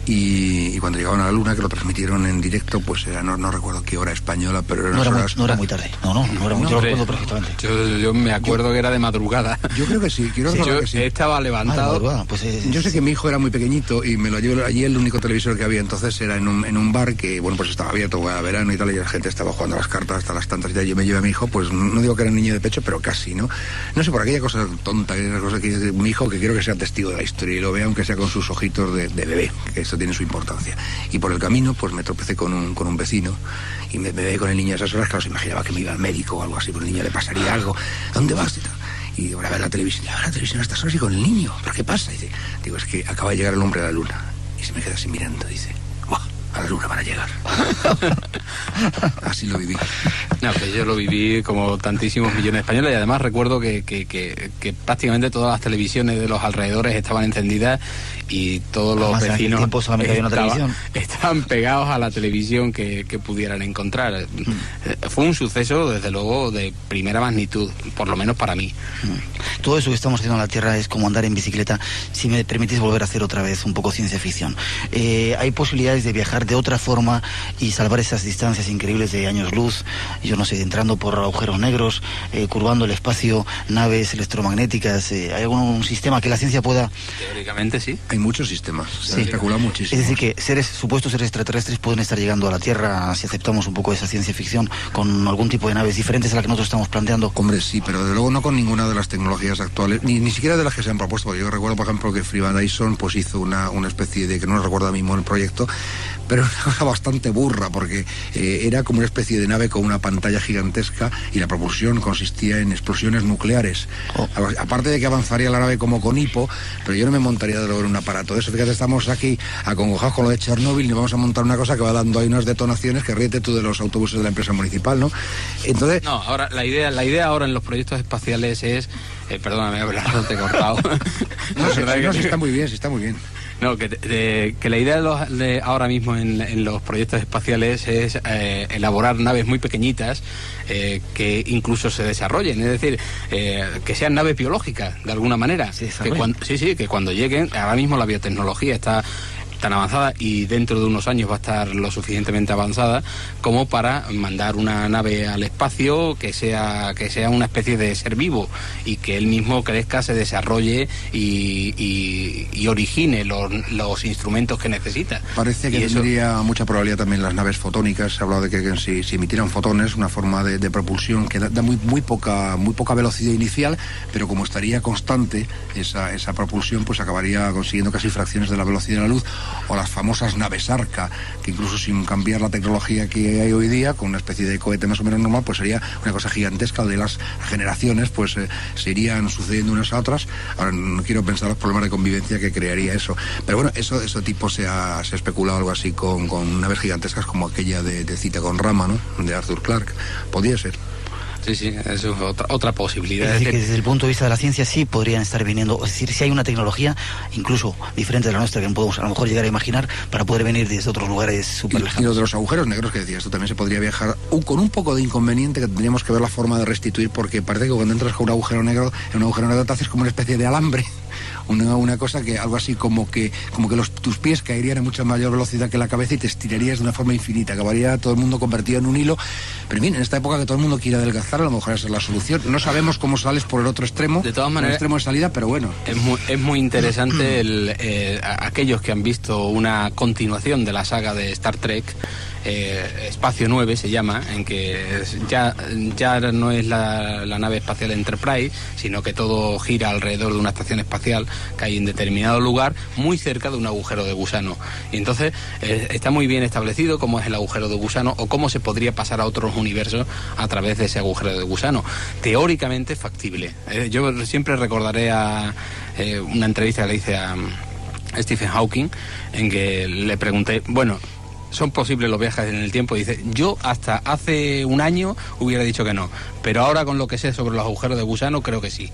y cuando llegaban a la Luna, que lo transmitieron en directo, pues era, no recuerdo qué hora española, pero eran horas... No era muy tarde, no era muy, yo lo recuerdo perfectamente. Yo me acuerdo que era de madrugada. Yo creo que sí, quiero recordar que sí. Estaba levantado. Yo sé que mi hijo era muy pequeñito y me lo llevé allí, el único televisor que había entonces era en un bar que, bueno, pues estaba abierto a verano y tal, y la gente estaba jugando a las cartas hasta las tantas y tal. Yo me llevé a mi hijo, pues no digo que era un niño de pecho, pero casi, ¿no? No sé, por aquella cosa tonta, una cosa que dice mi hijo, que quiero que sea testigo de la historia y lo vea aunque sea con sus ojitos de bebé, que eso tiene su importancia. Y por el camino, pues me tropecé con un vecino y me veía con el niño a esas horas, claro, se imaginaba que me iba al médico o algo así, pero el niño le pasaría algo. ¿Dónde vas? Y tal. Y digo, a ver la televisión a estas horas y con el niño, ¿pero qué pasa? Y dice, es que acaba de llegar el hombre a la Luna. Y se me queda así mirando, dice, ¡buah! A luna van a llegar. Así lo viví. No, pues yo lo viví como tantísimos millones de españoles, y además recuerdo que prácticamente todas las televisiones de los alrededores estaban encendidas y todos los Además, vecinos estaban pegados a la televisión que pudieran encontrar. Fue un suceso, desde luego, de primera magnitud, por lo menos para mí. Todo eso que estamos haciendo en la Tierra es como andar en bicicleta. Si me permitís volver a hacer otra vez un poco ciencia ficción. Hay posibilidades de viajar de otra forma y salvar esas distancias increíbles de años luz, yo no sé, entrando por agujeros negros, curvando el espacio, naves electromagnéticas. ¿Hay algún sistema que la ciencia pueda...? Teóricamente sí. Hay muchos sistemas, se Sí. especula muchísimo. Es decir, que supuestos seres extraterrestres pueden estar llegando a la Tierra, si aceptamos un poco esa ciencia ficción, con algún tipo de naves diferentes a la que nosotros estamos planteando. Hombre, sí, pero desde luego no con ninguna de las tecnologías actuales, ni siquiera de las que se han propuesto, porque yo recuerdo, por ejemplo, que Freeman Dyson pues hizo una especie de, que no recuerdo ahora mismo el proyecto, pero una cosa bastante burra, porque era como una especie de nave con una pantalla gigantesca y la propulsión consistía en explosiones nucleares. Aparte de que avanzaría la nave como con hipo, pero yo no me montaría de luego en un aparato de eso. Fíjate, estamos aquí acongojados con lo de Chernóbil y vamos a montar una cosa que va dando ahí unas detonaciones que ríete tú de los autobuses de la empresa municipal, ¿no? Entonces... No, ahora la idea ahora en los proyectos espaciales es... perdóname, Abelardo, te he cortado. No, sí está muy bien, sí está muy bien. No, que la idea de ahora mismo en los proyectos espaciales es elaborar naves muy pequeñitas que incluso se desarrollen, es decir, que sean naves biológicas, de alguna manera. Que cuando lleguen, ahora mismo la biotecnología está tan avanzada y dentro de unos años va a estar lo suficientemente avanzada como para mandar una nave al espacio que sea una especie de ser vivo y que él mismo crezca, se desarrolle y origine los instrumentos que necesita. Parece que tendría mucha probabilidad también las naves fotónicas. Se ha hablado de que si emitieran fotones, una forma de propulsión que da muy poca velocidad inicial, pero como estaría constante esa propulsión, pues acabaría consiguiendo casi fracciones de la velocidad de la luz. O las famosas naves Arca, que incluso sin cambiar la tecnología que hay hoy día, con una especie de cohete más o menos normal, pues sería una cosa gigantesca, donde las generaciones pues se irían sucediendo unas a otras. Ahora no quiero pensar los problemas de convivencia que crearía eso, pero bueno, eso tipo se ha especulado algo así con naves gigantescas como aquella de Cita con Rama, ¿no?, de Arthur Clarke. Podría ser. Sí, eso es otra posibilidad. Es decir, que desde el punto de vista de la ciencia sí podrían estar viniendo, es decir, si hay una tecnología incluso diferente de la nuestra que podemos a lo mejor llegar a imaginar para poder venir desde otros lugares súper lejanos. Y lo de los agujeros negros que decías tú, también se podría viajar con un poco de inconveniente, que tendríamos que ver la forma de restituir, porque parece que cuando entras con un agujero negro, en un agujero negro te haces como una especie de alambre. Una cosa que algo así como que tus pies caerían a mucha mayor velocidad que la cabeza y te estirarías de una forma infinita, acabaría todo el mundo convertido en un hilo. Pero bien, en esta época que todo el mundo quiere adelgazar, a lo mejor esa es la solución. No sabemos cómo sales por el otro extremo, de todas maneras, el extremo de salida, pero bueno. Es muy interesante aquellos que han visto una continuación de la saga de Star Trek. Espacio 9 se llama, en que ya no es la nave espacial Enterprise, sino que todo gira alrededor de una estación espacial que hay en determinado lugar, muy cerca de un agujero de gusano. Y entonces está muy bien establecido cómo es el agujero de gusano o cómo se podría pasar a otros universos a través de ese agujero de gusano. Teóricamente factible. Yo siempre recordaré una entrevista que le hice a Stephen Hawking, en que le pregunté, bueno, ¿son posibles los viajes en el tiempo? Y dice, yo hasta hace un año hubiera dicho que no, pero ahora con lo que sé sobre los agujeros de gusano creo que sí.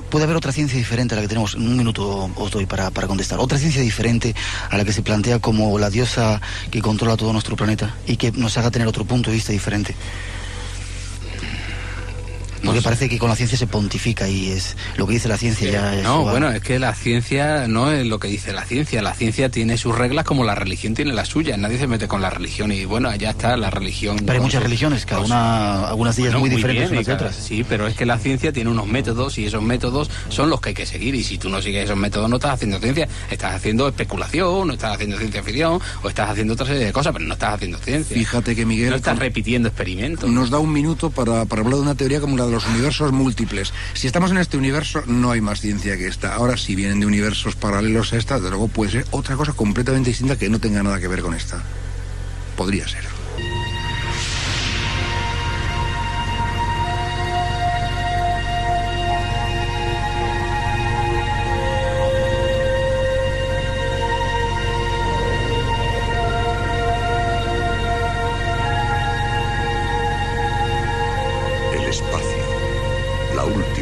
¿Puede haber otra ciencia diferente a la que tenemos? En un minuto os doy para contestar. ¿Otra ciencia diferente a la que se plantea como la diosa que controla todo nuestro planeta y que nos haga tener otro punto de vista diferente? Porque parece que con la ciencia se pontifica y es lo que dice la ciencia ya es... No, bueno, es que la ciencia no es lo que dice la ciencia tiene sus reglas como la religión tiene las suyas, nadie se mete con la religión y bueno, allá está la religión. Pero hay muchas religiones, algunas de ellas muy diferentes unas que otras. Sí, pero es que la ciencia tiene unos métodos y esos métodos son los que hay que seguir y si tú no sigues esos métodos no estás haciendo ciencia, estás haciendo especulación, no estás haciendo ciencia ficción o estás haciendo otra serie de cosas, pero no estás haciendo ciencia. Fíjate que Miguel... No estás repitiendo experimentos. Nos da un minuto para hablar de una teoría como la de los universos múltiples. Si estamos en este universo, no hay más ciencia que esta. Ahora, si vienen de universos paralelos a esta, de luego puede ser otra cosa completamente distinta que no tenga nada que ver con esta. Podría ser.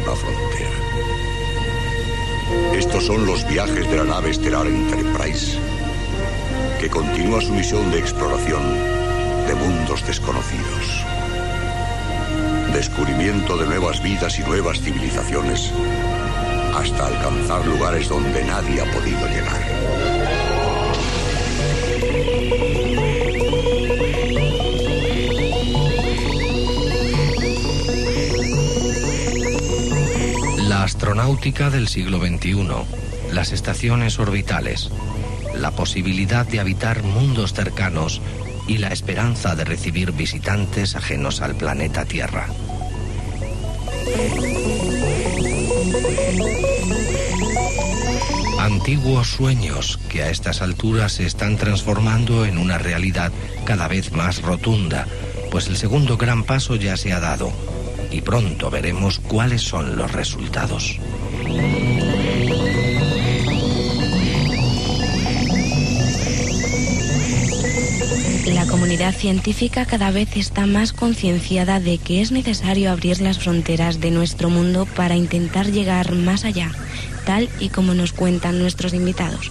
última frontera. Estos son los viajes de la nave estelar Enterprise, que continúa su misión de exploración de mundos desconocidos. Descubrimiento de nuevas vidas y nuevas civilizaciones, hasta alcanzar lugares donde nadie ha podido llegar. La astronáutica del siglo XXI, las estaciones orbitales, la posibilidad de habitar mundos cercanos y la esperanza de recibir visitantes ajenos al planeta Tierra. Antiguos sueños que a estas alturas se están transformando en una realidad cada vez más rotunda, pues el segundo gran paso ya se ha dado y pronto veremos cuáles son los resultados. La comunidad científica cada vez está más concienciada de que es necesario abrir las fronteras de nuestro mundo para intentar llegar más allá, tal y como nos cuentan nuestros invitados.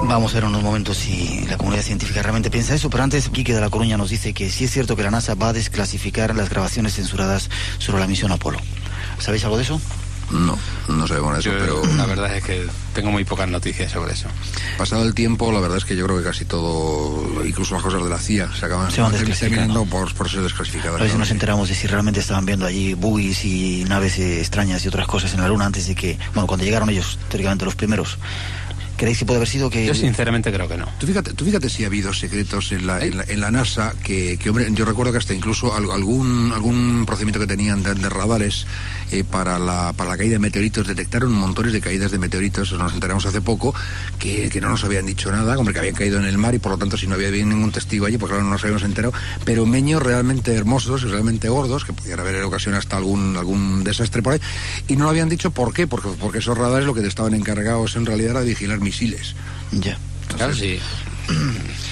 Vamos a ver en unos momentos si la comunidad científica realmente piensa eso, pero antes Quique de La Coruña nos dice que sí es cierto que la NASA va a desclasificar las grabaciones censuradas sobre la misión Apolo. ¿Sabéis algo de eso? No sabemos eso, pero la verdad es que tengo muy pocas noticias sobre eso. Pasado el tiempo, la verdad es que yo creo que casi todo, incluso las cosas de la CIA, se van desclasificando por ser desclasificadas. A ver si nos enteramos de si realmente estaban viendo allí buoys y naves extrañas y otras cosas en la Luna antes de que, bueno, cuando llegaron ellos, teóricamente los primeros. ¿Creéis que puede haber sido que...? Yo sinceramente creo que no. Tú fíjate si ha habido secretos en la NASA que hombre, yo recuerdo que hasta incluso algún procedimiento que tenían de radares para la caída de meteoritos, detectaron montones de caídas de meteoritos, nos enteramos hace poco, que no nos habían dicho nada, hombre, que habían caído en el mar y por lo tanto si no había ningún testigo allí, pues claro, no nos habíamos enterado, pero meños realmente hermosos y realmente gordos, que podían haber en ocasión hasta algún desastre por ahí, y no lo habían dicho. ¿Por qué? Porque esos radares lo que estaban encargados en realidad era de vigilar misiles. Ya. Claro, sí.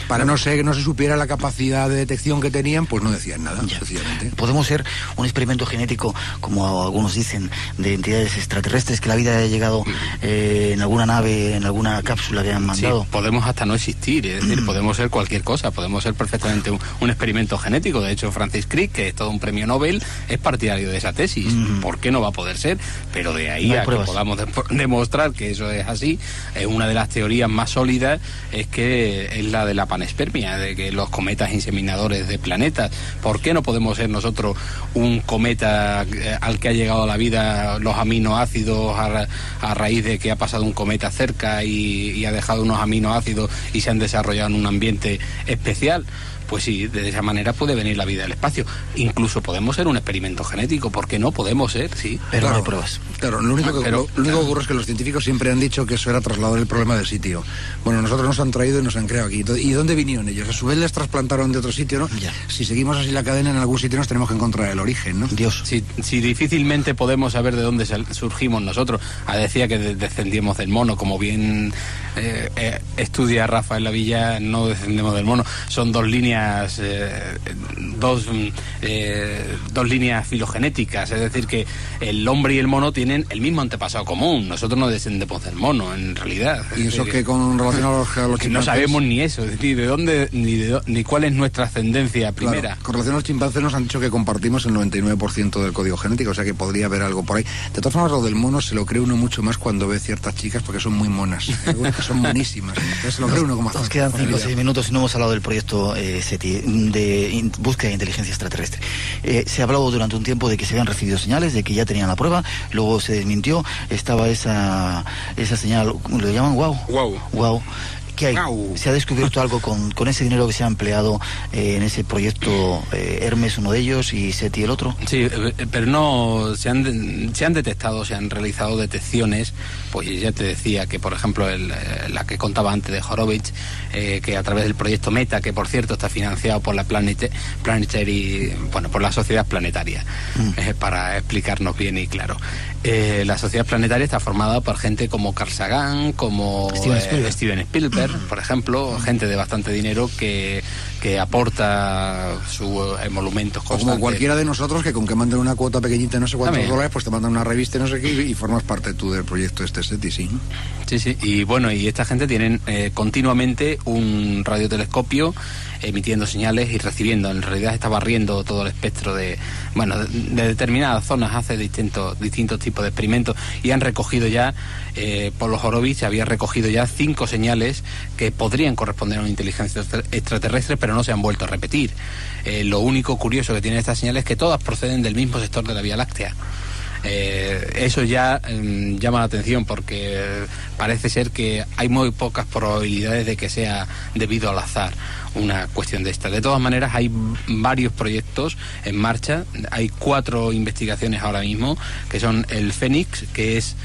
Para no se supiera la capacidad de detección que tenían, pues no decían nada, sencillamente. Podemos ser un experimento genético, como algunos dicen, de entidades extraterrestres, que la vida haya llegado en alguna nave, en alguna cápsula que han mandado. Sí, podemos hasta no existir, es decir, podemos ser cualquier cosa, podemos ser perfectamente un experimento genético. De hecho, Francis Crick, que es todo un premio Nobel, es partidario de esa tesis. ¿Por qué no va a poder ser? Pero de ahí a que podamos demostrar que eso es así, una de las teorías más sólidas es que es la de la panespermia, de que los cometas inseminadores de planetas. ¿Por qué no podemos ser nosotros un cometa al que ha llegado la vida, los aminoácidos a raíz de que ha pasado un cometa cerca y ha dejado unos aminoácidos y se han desarrollado en un ambiente especial? Pues sí, de esa manera puede venir la vida del espacio. Incluso podemos ser un experimento genético, porque no podemos ser, sí. Pero claro, no hay pruebas. Claro, lo único que ocurre es que los científicos siempre han dicho que eso era trasladar el problema del sitio. Bueno, nosotros nos han traído y nos han creado aquí. ¿Y dónde vinieron ellos? A su vez les trasplantaron de otro sitio, ¿no? Ya. Si seguimos así la cadena, en algún sitio nos tenemos que encontrar el origen, ¿no? Dios. Si difícilmente podemos saber de dónde surgimos nosotros. Decía que descendíamos del mono, como bien estudia Rafa en la Villa, no descendemos del mono. Son dos líneas filogenéticas, es decir, que el hombre y el mono tienen el mismo antepasado común. Nosotros no descendemos del mono, en realidad. Y eso que con relación a los chimpancés, no sabemos ni eso, ni de dónde, ni cuál es nuestra ascendencia primera. Claro, con relación a los chimpancés nos han dicho que compartimos el 99% del código genético, o sea que podría haber algo por ahí. De todas formas, lo del mono se lo cree uno mucho más cuando ve ciertas chicas, porque son muy monas. Algunas que son monísimas. Entonces se lo cree uno como nos quedan 5 o 6 minutos y no hemos hablado del proyecto SETI, de búsqueda de inteligencia extraterrestre. Se habló durante un tiempo de que se habían recibido señales, de que ya tenían la prueba, luego se desmintió, estaba esa señal, ¿lo llaman? Wow. ¿Qué hay? ¿Se ha descubierto algo con ese dinero que se ha empleado en ese proyecto Hermes, uno de ellos, y SETI el otro? Sí, pero no se han detectado, se han realizado detecciones. Pues ya te decía que, por ejemplo, la que contaba antes de Horowitz, que a través del proyecto Meta, que por cierto está financiado por la por la Sociedad Planetaria, para explicarnos bien y claro. La sociedad planetaria está formada por gente como Carl Sagan, como Steven Spielberg, por ejemplo, gente de bastante dinero que aporta sus emolumentos constantes. O como cualquiera de nosotros que con que manden una cuota pequeñita, no sé cuántos dólares, pues te mandan una revista, no sé qué, y formas parte tú del proyecto SETI, ¿sí? Sí, y bueno, y esta gente tienen continuamente un radiotelescopio emitiendo señales y recibiendo. En realidad está barriendo todo el espectro de determinadas zonas, hace distintos tipos de experimentos, y han recogido ya, por los Horowitz, había recogido ya 5 señales que podrían corresponder a una inteligencia extraterrestre, pero no se han vuelto a repetir. Lo único curioso que tienen estas señales es que todas proceden del mismo sector de la Vía Láctea. Eso ya llama la atención, porque parece ser que hay muy pocas probabilidades de que sea debido al azar una cuestión de esta. De todas maneras, hay varios proyectos en marcha. Hay 4 investigaciones ahora mismo, que son el Fénix, que es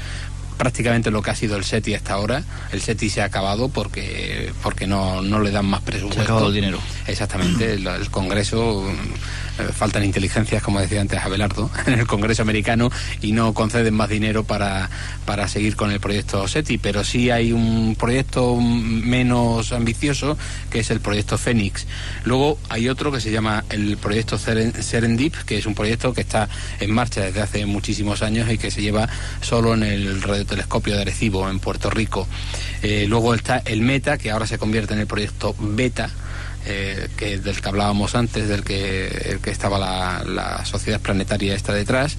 prácticamente lo que ha sido el SETI hasta ahora. El SETI se ha acabado porque no le dan más presupuesto. Se ha acabado el dinero. Exactamente. El Congreso, faltan inteligencias, como decía antes Abelardo, en el Congreso americano, y no conceden más dinero para seguir con el proyecto SETI. Pero sí hay un proyecto menos ambicioso, que es el proyecto Fénix. Luego hay otro que se llama el proyecto Serendip, que es un proyecto que está en marcha desde hace muchísimos años y que se lleva solo en el radiotelescopio de Arecibo, en Puerto Rico. Luego está el META, que ahora se convierte en el proyecto Beta, del que hablábamos antes, el que estaba la sociedad planetaria esta detrás.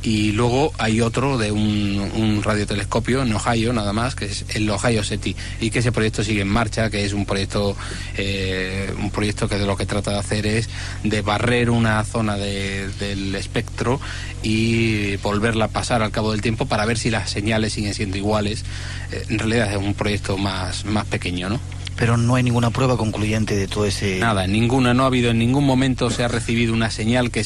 Y luego hay otro de un radiotelescopio en Ohio, nada más, que es el Ohio SETI, y que ese proyecto sigue en marcha, que es un proyecto que de lo que trata de hacer es de barrer una zona del espectro y volverla a pasar al cabo del tiempo para ver si las señales siguen siendo iguales. En realidad es un proyecto más pequeño, ¿no? Pero no hay ninguna prueba concluyente de todo ese... Nada, ninguna, no ha habido en ningún momento, se ha recibido una señal que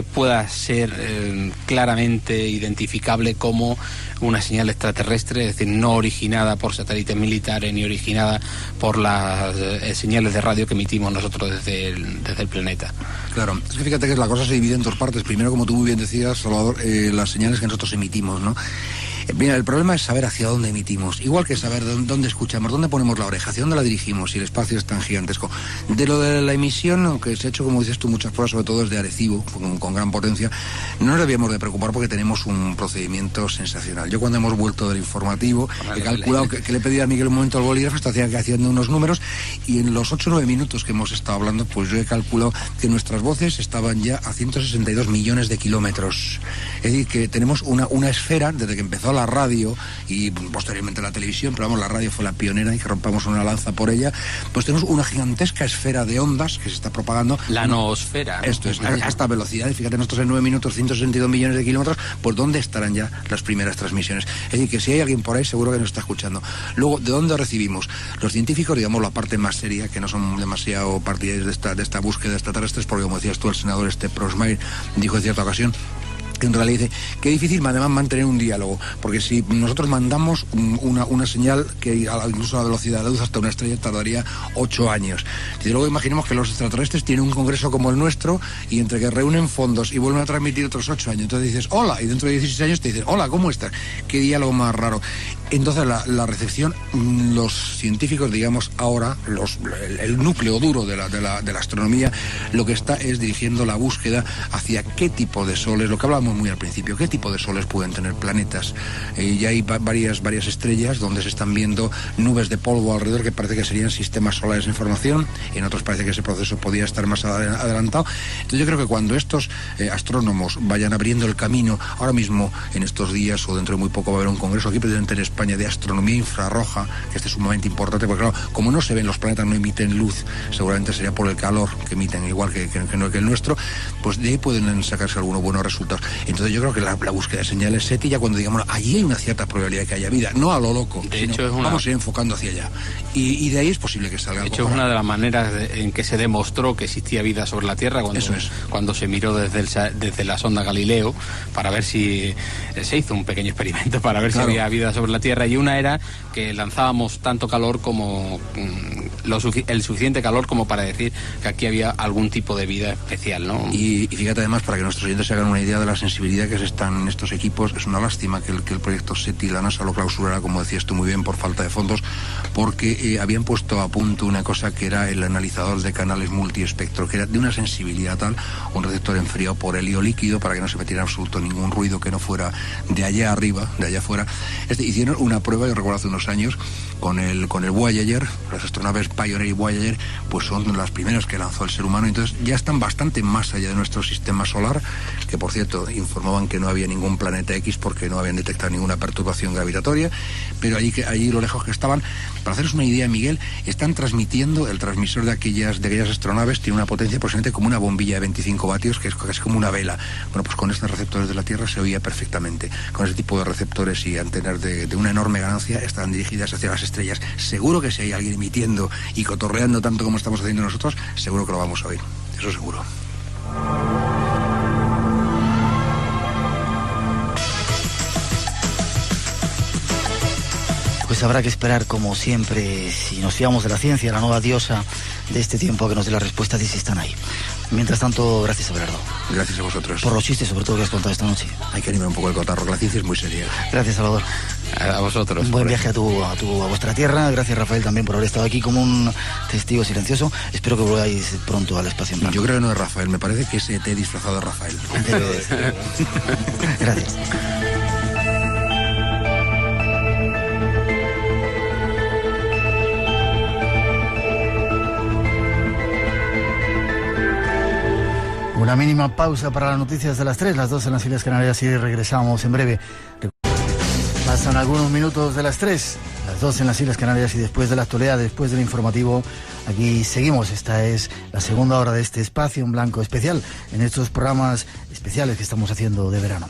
pueda ser claramente identificable como una señal extraterrestre, es decir, no originada por satélites militares ni originada por las señales de radio que emitimos nosotros desde el planeta. Claro, es que fíjate que la cosa se divide en 2 partes. Primero, como tú muy bien decías, Salvador, las señales que nosotros emitimos, ¿no? Mira, el problema es saber hacia dónde emitimos, igual que saber dónde escuchamos, dónde ponemos la oreja, hacia dónde la dirigimos, si el espacio es tan gigantesco. De lo de la emisión, aunque se ha hecho, como dices tú, muchas pruebas, sobre todo desde Arecibo, con gran potencia, no nos debíamos de preocupar porque tenemos un procedimiento sensacional. Yo cuando hemos vuelto del informativo, he calculado que le pedí a Miguel un momento al bolígrafo, está haciendo unos números, y en los 8 o 9 minutos que hemos estado hablando, pues yo he calculado que nuestras voces estaban ya a 162 millones de kilómetros. Es decir, que tenemos una esfera, desde que empezó la radio y posteriormente la televisión, pero vamos, la radio fue la pionera y que rompamos una lanza por ella, pues tenemos una gigantesca esfera de ondas que se está propagando. La noosfera. Esto es, a esta velocidad, y fíjate, nosotros en 9 minutos, 162 millones de kilómetros, pues ¿dónde estarán ya las primeras transmisiones? Es decir, que si hay alguien por ahí, seguro que nos está escuchando. Luego, ¿de dónde recibimos? Los científicos, digamos, la parte más seria, que no son demasiado partidarios de esta búsqueda extraterrestres, porque como decías tú, el senador Prosmire dijo en cierta ocasión que en realidad dice que es difícil además mantener un diálogo, porque si nosotros mandamos una señal que incluso a la velocidad de la luz hasta una estrella tardaría 8 años. Y luego imaginemos que los extraterrestres tienen un congreso como el nuestro y entre que reúnen fondos y vuelven a transmitir otros 8 años, entonces dices hola, y dentro de 16 años te dicen hola, ¿cómo estás? Qué diálogo más raro. Entonces la recepción, los científicos, digamos ahora, el núcleo duro de la astronomía, lo que está es dirigiendo la búsqueda hacia qué tipo de soles, lo que hablábamos muy al principio, qué tipo de soles pueden tener planetas. Ya hay varias estrellas donde se están viendo nubes de polvo alrededor que parece que serían sistemas solares en formación, y en otros parece que ese proceso podría estar más adelantado. Entonces yo creo que cuando estos astrónomos vayan abriendo el camino, ahora mismo en estos días o dentro de muy poco va a haber un congreso aquí presente en España de astronomía infrarroja, que este es sumamente importante porque claro, como no se ven los planetas, no emiten luz, seguramente sería por el calor que emiten, igual que el nuestro, pues de ahí pueden sacarse algunos buenos resultados. Entonces yo creo que la búsqueda de señales SETI, ya cuando digamos, allí hay una cierta probabilidad de que haya vida, no a lo loco, de hecho, vamos a ir enfocando hacia allá. Y de ahí es posible que salga. De hecho, es una de las maneras en que se demostró que existía vida sobre la Tierra, cuando se miró desde la sonda Galileo, para ver si se hizo un pequeño experimento para ver si había vida sobre la Tierra, y una era que lanzábamos tanto calor como el suficiente calor como para decir que aquí había algún tipo de vida especial, ¿no? Y fíjate además, para que nuestros oyentes se hagan una idea de la sensibilidad que se están en estos equipos, es una lástima que el proyecto SETI, la NASA, lo clausurara, como decías tú muy bien, por falta de fondos, porque habían puesto a punto una cosa que era el analizador de canales multiespectro, que era de una sensibilidad tal, un receptor enfriado por helio líquido para que no se metiera en absoluto ningún ruido que no fuera de allá arriba, de allá afuera. Hicieron una prueba, yo recuerdo hace unos años, con el Voyager, las astronaves Pioneer y Voyager, pues son las primeras que lanzó el ser humano, entonces ya están bastante más allá de nuestro sistema solar, que por cierto informaban que no había ningún planeta X porque no habían detectado ninguna perturbación gravitatoria, pero allí lo lejos que estaban, para haceros una idea, Miguel, están transmitiendo, el transmisor de aquellas astronaves tiene una potencia aproximadamente como una bombilla de 25 vatios, que es casi como una vela. Bueno, pues con estos receptores de la Tierra se oía perfectamente. Con ese tipo de receptores y antenas de una enorme ganancia están dirigidas hacia las estrellas. Seguro que si hay alguien emitiendo y cotorreando tanto como estamos haciendo nosotros, seguro que lo vamos a oír. Eso seguro. Pues habrá que esperar, como siempre, si nos fiamos de la ciencia, la nueva diosa de este tiempo, que nos dé las respuestas y si están ahí. Mientras tanto, gracias, Abelardo. Gracias a vosotros. Por los chistes, sobre todo, que has contado esta noche. Hay que animar un poco el cotarro, que la ciencia es muy seria. Gracias, Salvador. A vosotros. Un buen viaje a vuestra tierra. Gracias, Rafael, también por haber estado aquí como un testigo silencioso. Espero que volváis pronto al espacio en blanco. Yo creo que no es Rafael, me parece que es ET disfrazado de Rafael. Gracias. Una mínima pausa para las noticias de las 3, las 2 en las Islas Canarias, y regresamos en breve. Pasan algunos minutos de las 3, las 2 en las Islas Canarias, y después de la actualidad, después del informativo, aquí seguimos. Esta es la segunda hora de este espacio en blanco especial, en estos programas especiales que estamos haciendo de verano.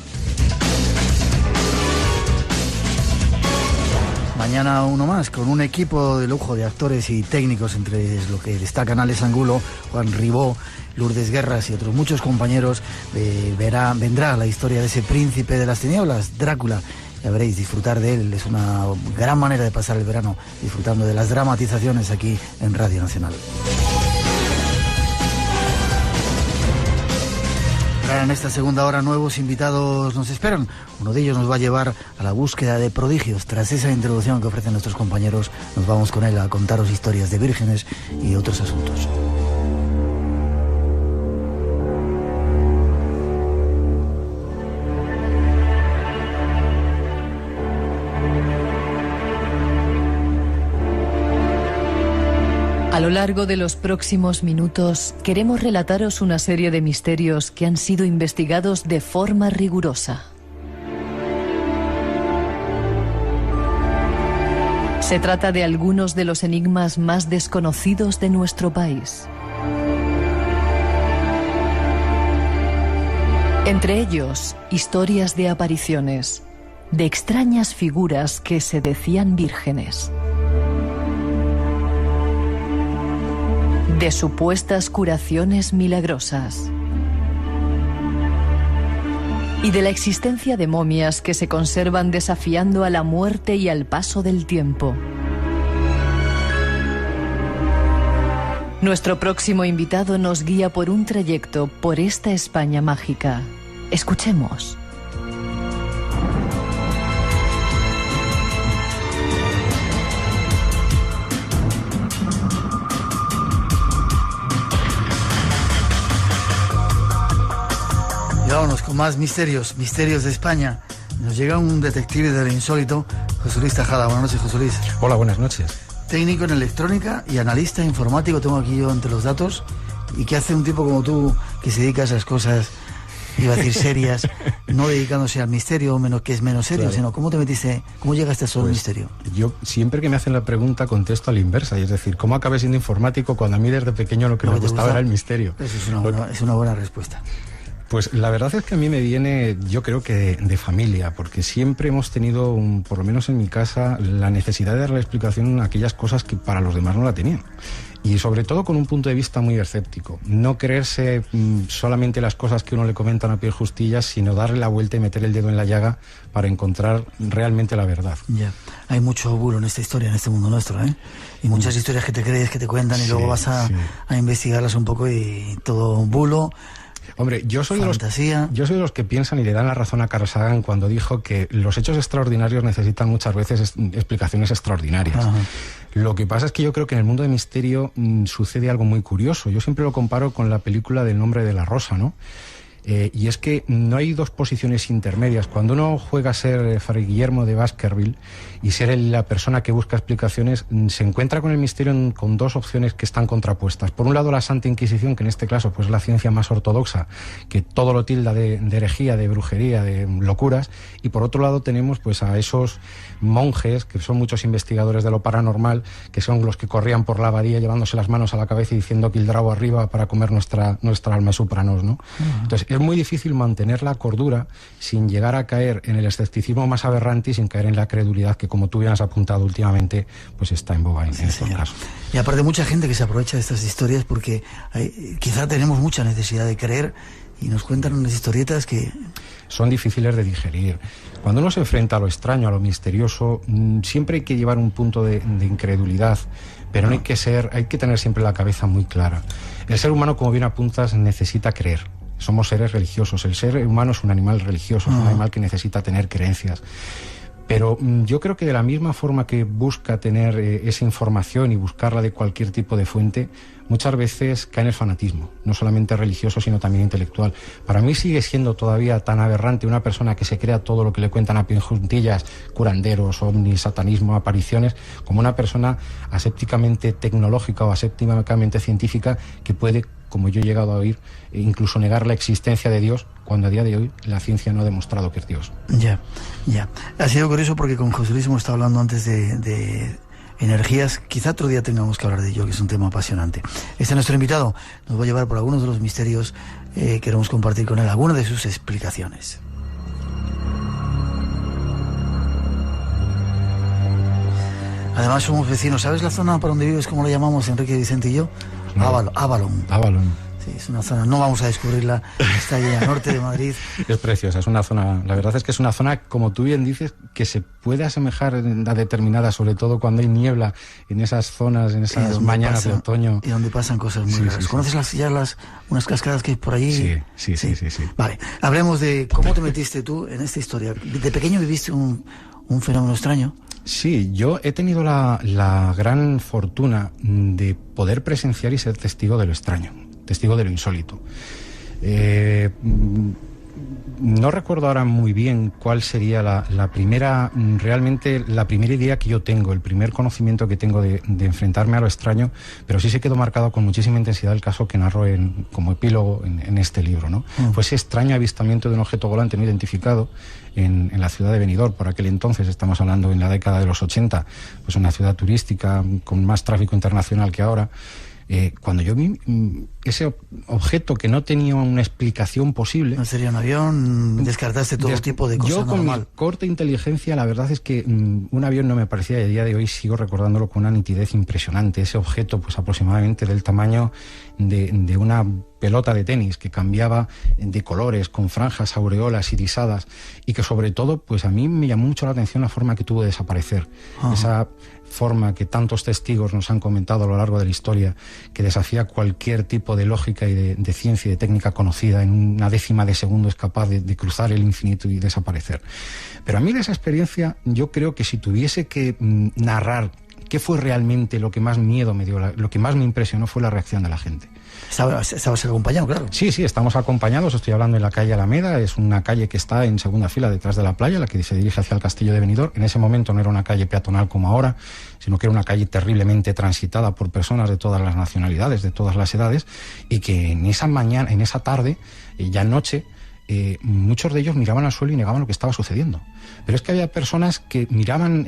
Mañana uno más, con un equipo de lujo de actores y técnicos, entre lo que destacan Alex Angulo, Juan Ribó, Lourdes Guerras y otros muchos compañeros. Vendrá la historia de ese príncipe de las tinieblas, Drácula. Ya veréis, disfrutar de él es una gran manera de pasar el verano, disfrutando de las dramatizaciones aquí en Radio Nacional. En esta segunda hora nuevos invitados nos esperan. Uno de ellos nos va a llevar a la búsqueda de prodigios. Tras esa introducción que ofrecen nuestros compañeros, nos vamos con él a contaros historias de vírgenes y otros asuntos. A lo largo de los próximos minutos queremos relataros una serie de misterios que han sido investigados de forma rigurosa. Se trata de algunos de los enigmas más desconocidos de nuestro país. Entre ellos, historias de apariciones, de extrañas figuras que se decían vírgenes, de supuestas curaciones milagrosas y de la existencia de momias que se conservan desafiando a la muerte y al paso del tiempo. Nuestro próximo invitado nos guía por un trayecto por esta España mágica. Escuchemos. Y vámonos con más misterios de España. Nos llega un detective del insólito, José Luis Tajada. Buenas noches, José Luis. Hola, buenas noches. Técnico en electrónica y analista informático, tengo aquí yo entre los datos. ¿Y qué hace un tipo como tú que se dedica a esas cosas, iba a decir serias, no dedicándose al misterio, menos que es menos serio, claro, sino cómo te metiste, cómo llegaste a solo misterio? Yo siempre que me hacen la pregunta contesto a la inversa, y es decir, ¿cómo acabé siendo informático cuando a mí desde pequeño lo que me gustaba era el misterio? Eso es una buena respuesta. Pues la verdad es que a mí me viene, yo creo que de familia, porque siempre hemos tenido, por lo menos en mi casa, la necesidad de dar la explicación a aquellas cosas que para los demás no la tenían. Y sobre todo con un punto de vista muy escéptico. No creerse solamente las cosas que uno le comentan a pie justillas, sino darle la vuelta y meter el dedo en la llaga para encontrar realmente la verdad. Ya. Hay mucho bulo en esta historia, en este mundo nuestro, ¿eh? Y muchas historias que te crees, que te cuentan, y luego vas a investigarlas un poco y todo bulo. Hombre, yo soy de los que piensan y le dan la razón a Carl Sagan cuando dijo que los hechos extraordinarios necesitan muchas veces explicaciones extraordinarias. Ajá. Lo que pasa es que yo creo que en el mundo de misterio sucede algo muy curioso. Yo siempre lo comparo con la película del Nombre de la Rosa, ¿no? Y es que no hay dos posiciones intermedias. Cuando uno juega a ser Fray Guillermo de Baskerville y ser la persona que busca explicaciones, se encuentra con el misterio con dos opciones que están contrapuestas. Por un lado, la Santa Inquisición, que en este caso pues, es la ciencia más ortodoxa, que todo lo tilda de herejía, de brujería, de locuras. Y por otro lado tenemos pues, a esos monjes, que son muchos investigadores de lo paranormal, que son los que corrían por la abadía llevándose las manos a la cabeza y diciendo Kildrau arriba para comer nuestra alma supranos, ¿no? Entonces, es muy difícil mantener la cordura sin llegar a caer en el escepticismo más aberrante y sin caer en la credulidad que, como tú bien has apuntado últimamente, pues está en boga en estos casos. Y aparte mucha gente que se aprovecha de estas historias porque quizá tenemos mucha necesidad de creer y nos cuentan unas historietas que son difíciles de digerir. Cuando uno se enfrenta a lo extraño, a lo misterioso, siempre hay que llevar un punto de incredulidad, pero hay que tener siempre la cabeza muy clara. El ser humano, como bien apuntas, necesita creer. Somos seres religiosos. El ser humano es un animal religioso, es un animal que necesita tener creencias. Pero yo creo que de la misma forma que busca tener esa información y buscarla de cualquier tipo de fuente, muchas veces cae en el fanatismo, no solamente religioso, sino también intelectual. Para mí sigue siendo todavía tan aberrante una persona que se crea todo lo que le cuentan a pie juntillas, curanderos, ovnis, satanismo, apariciones, como una persona asépticamente tecnológica o asépticamente científica que puede, como yo he llegado a oír, incluso negar la existencia de Dios, cuando a día de hoy la ciencia no ha demostrado que es Dios. Ya. Ha sido curioso porque con José Luis hemos estado hablando antes de energías. Quizá otro día tengamos que hablar de ello, que es un tema apasionante. Nuestro invitado nos va a llevar por algunos de los misterios que queremos compartir con él, algunas de sus explicaciones. Además somos vecinos. ¿Sabes la zona por donde vives, cómo la llamamos Enrique Vicente y yo? No. Avalon. Sí, es una zona, no vamos a descubrirla, está allí al norte de Madrid. Es preciosa, es una zona, la verdad es que es una zona, como tú bien dices, que se puede asemejar a determinadas, sobre todo cuando hay niebla en esas zonas, en esas mañanas de otoño. Y donde pasan cosas muy raras. Sí. ¿Conoces unas cascadas que hay por allí? Sí. Vale, hablemos de cómo te metiste tú en esta historia. ¿De pequeño viviste un fenómeno extraño? Sí, yo he tenido la gran fortuna de poder presenciar y ser testigo de lo extraño, testigo de lo insólito. No recuerdo ahora muy bien cuál sería la primera idea que yo tengo, el primer conocimiento que tengo de enfrentarme a lo extraño, pero sí se quedó marcado con muchísima intensidad el caso que narro como epílogo en este libro, ¿no? Fue ese extraño avistamiento de un objeto volante no identificado en la ciudad de Benidorm. Por aquel entonces, estamos hablando en la década de los 80, pues una ciudad turística con más tráfico internacional que ahora. Cuando yo vi ese objeto que no tenía una explicación posible... ¿No sería un avión? ¿Descartaste todo tipo de cosas normal? Yo, con mi corta inteligencia, la verdad es que un avión no me parecía, y a día de hoy sigo recordándolo con una nitidez impresionante. Ese objeto, pues aproximadamente del tamaño de una pelota de tenis, que cambiaba de colores, con franjas, aureolas, irisadas, y que sobre todo, pues a mí me llamó mucho la atención la forma que tuvo de desaparecer. Esa forma que tantos testigos nos han comentado a lo largo de la historia, que desafía cualquier tipo de lógica y de ciencia y de técnica conocida. En una décima de segundo es capaz de cruzar el infinito y desaparecer. Pero a mí de esa experiencia, yo creo que si tuviese que narrar qué fue realmente lo que más miedo me dio, lo que más me impresionó, fue la reacción de la gente. ¿Estabas acompañado, claro? Sí, estamos acompañados. Estoy hablando en la calle Alameda. Es una calle que está en segunda fila detrás de la playa, la que se dirige hacia el castillo de Benidorm. En ese momento no era una calle peatonal como ahora, sino que era una calle terriblemente transitada por personas de todas las nacionalidades, de todas las edades, y que en esa tarde, ya noche, muchos de ellos miraban al suelo y negaban lo que estaba sucediendo. Pero es que había personas que miraban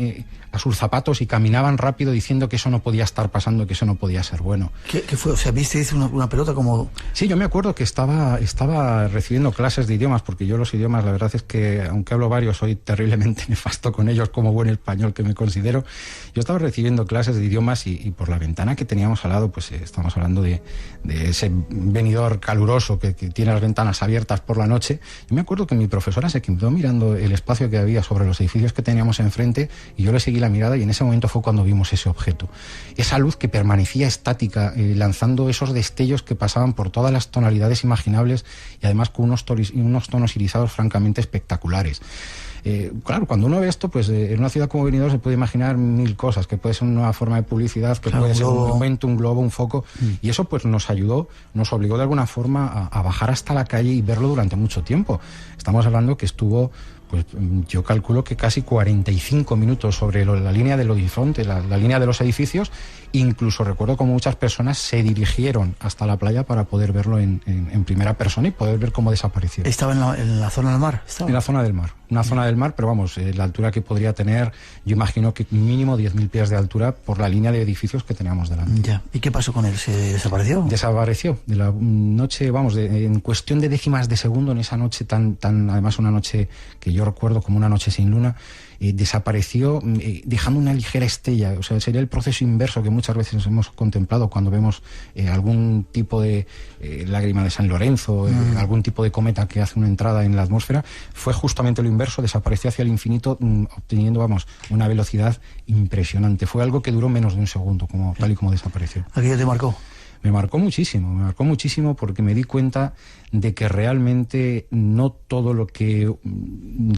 a sus zapatos y caminaban rápido diciendo que eso no podía estar pasando, que eso no podía ser bueno. ¿Qué fue? O sea, ¿visteis una pelota como...? Sí, yo me acuerdo que estaba recibiendo clases de idiomas, porque yo los idiomas, la verdad es que, aunque hablo varios, soy terriblemente nefasto con ellos, como buen español que me considero. Yo estaba recibiendo clases de idiomas y por la ventana que teníamos al lado, pues estamos hablando de ese venidor caluroso que tiene las ventanas abiertas por la noche. Yo me acuerdo que mi profesora se quedó mirando el espacio que había sobre los edificios que teníamos enfrente y yo le seguí la mirada y en ese momento fue cuando vimos ese objeto. Esa luz que permanecía estática, lanzando esos destellos que pasaban por todas las tonalidades imaginables y además con unos tonos irisados francamente espectaculares. Claro, cuando uno ve esto, pues en una ciudad como Benidorm se puede imaginar mil cosas, que puede ser una forma de publicidad, que puede ser un momento, un globo, un foco, y eso pues nos ayudó, nos obligó de alguna forma a bajar hasta la calle y verlo durante mucho tiempo. Estamos hablando que estuvo, pues yo calculo que casi 45 minutos sobre la línea del horizonte, la línea de los edificios. Incluso recuerdo como muchas personas se dirigieron hasta la playa para poder verlo en primera persona y poder ver cómo desapareció. ¿Estaba en la zona del mar? En la zona del mar. Una zona del mar, pero vamos, la altura que podría tener, yo imagino que mínimo 10.000 pies de altura por la línea de edificios que teníamos delante. Ya. ¿Y qué pasó con él? ¿Se desapareció? Desapareció. De la noche, vamos, en cuestión de décimas de segundo, en esa noche además una noche que yo recuerdo como una noche sin luna, desapareció dejando una ligera estella. O sea, sería el proceso inverso que muchas veces hemos contemplado cuando vemos algún tipo de lágrima de San Lorenzo, algún tipo de cometa que hace una entrada en la atmósfera. Fue justamente lo inverso, desapareció hacia el infinito, obteniendo, vamos, una velocidad impresionante. Fue algo que duró menos de un segundo, tal y como desapareció. ¿Aquello te marcó? Me marcó muchísimo porque me di cuenta de que realmente no todo lo que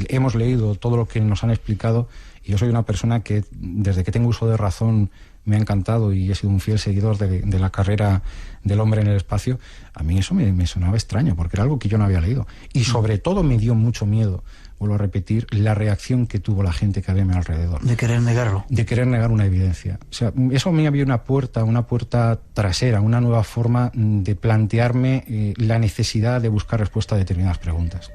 hemos leído, todo lo que nos han explicado, y yo soy una persona que desde que tengo uso de razón me ha encantado y he sido un fiel seguidor de la carrera del hombre en el espacio, a mí eso me sonaba extraño porque era algo que yo no había leído. Y sobre todo me dio mucho miedo, vuelvo a repetir, la reacción que tuvo la gente que había a mi alrededor. ¿De querer negarlo? De querer negar una evidencia. O sea, eso me había una puerta trasera, una nueva forma de plantearme la necesidad de buscar respuesta a determinadas preguntas.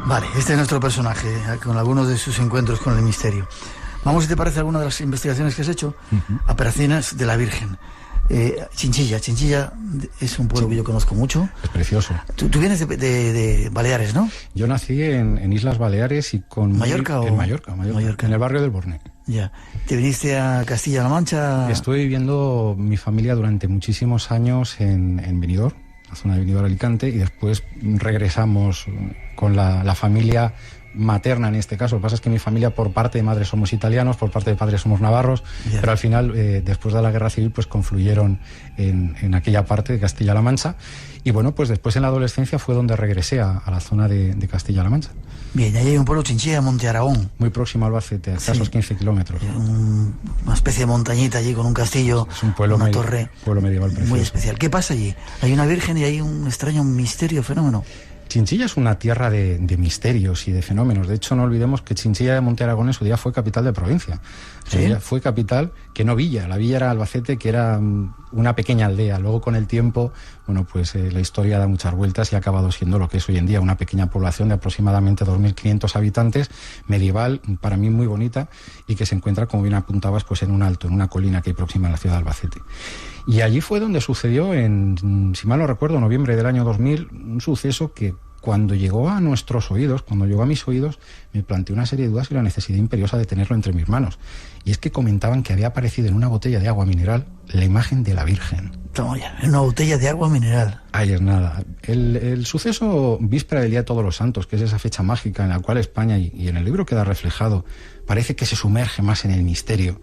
Vale, este es nuestro personaje, con algunos de sus encuentros con el misterio. Vamos, si te parece, alguna de las investigaciones que has hecho. Operaciones de la Virgen. Chinchilla es un pueblo que yo conozco mucho. Es precioso. Tú vienes de Baleares, ¿no? Yo nací en Islas Baleares y con... ¿Mallorca o...? En Mallorca, en el barrio del Borne. Ya. ¿Te viniste a Castilla-La Mancha? Estuve viviendo mi familia durante muchísimos años en Benidorm, la zona de Benidorm Alicante, y después regresamos con la familia materna en este caso. Lo que pasa es que mi familia por parte de madre somos italianos, por parte de padre somos navarros, pero al final después de la guerra civil pues confluyeron en aquella parte de Castilla-La Mancha y bueno, pues después en la adolescencia fue donde regresé a la zona de Castilla-La Mancha. Bien, ahí hay un pueblo, Chinchilla, Monte Aragón. Muy próximo a Albacete, a escasos 15 kilómetros. Una especie de montañita allí con un castillo, es un pueblo torre pueblo medieval precioso. Muy especial. ¿Qué pasa allí? Hay una virgen y hay un extraño misterio, fenómeno. Chinchilla es una tierra de misterios y de fenómenos. De hecho, no olvidemos que Chinchilla de Monte Aragón en su día fue capital de provincia. ¿Sí? Fue capital, que no villa. La villa era Albacete, que era una pequeña aldea. Luego, con el tiempo, bueno, pues la historia da muchas vueltas y ha acabado siendo lo que es hoy en día, una pequeña población de aproximadamente 2.500 habitantes, medieval, para mí muy bonita, y que se encuentra, como bien apuntabas, pues en un alto, en una colina que hay próxima a la ciudad de Albacete. Y allí fue donde sucedió, si mal no recuerdo, noviembre del año 2000, un suceso que cuando llegó a nuestros oídos, cuando llegó a mis oídos, me planteó una serie de dudas y la necesidad imperiosa de tenerlo entre mis manos. Y es que comentaban que había aparecido en una botella de agua mineral la imagen de la Virgen. Toma ya, en una botella de agua mineral. Ahí es nada. El suceso víspera del Día de Todos los Santos, que es esa fecha mágica en la cual España, y en el libro queda reflejado, parece que se sumerge más en el misterio.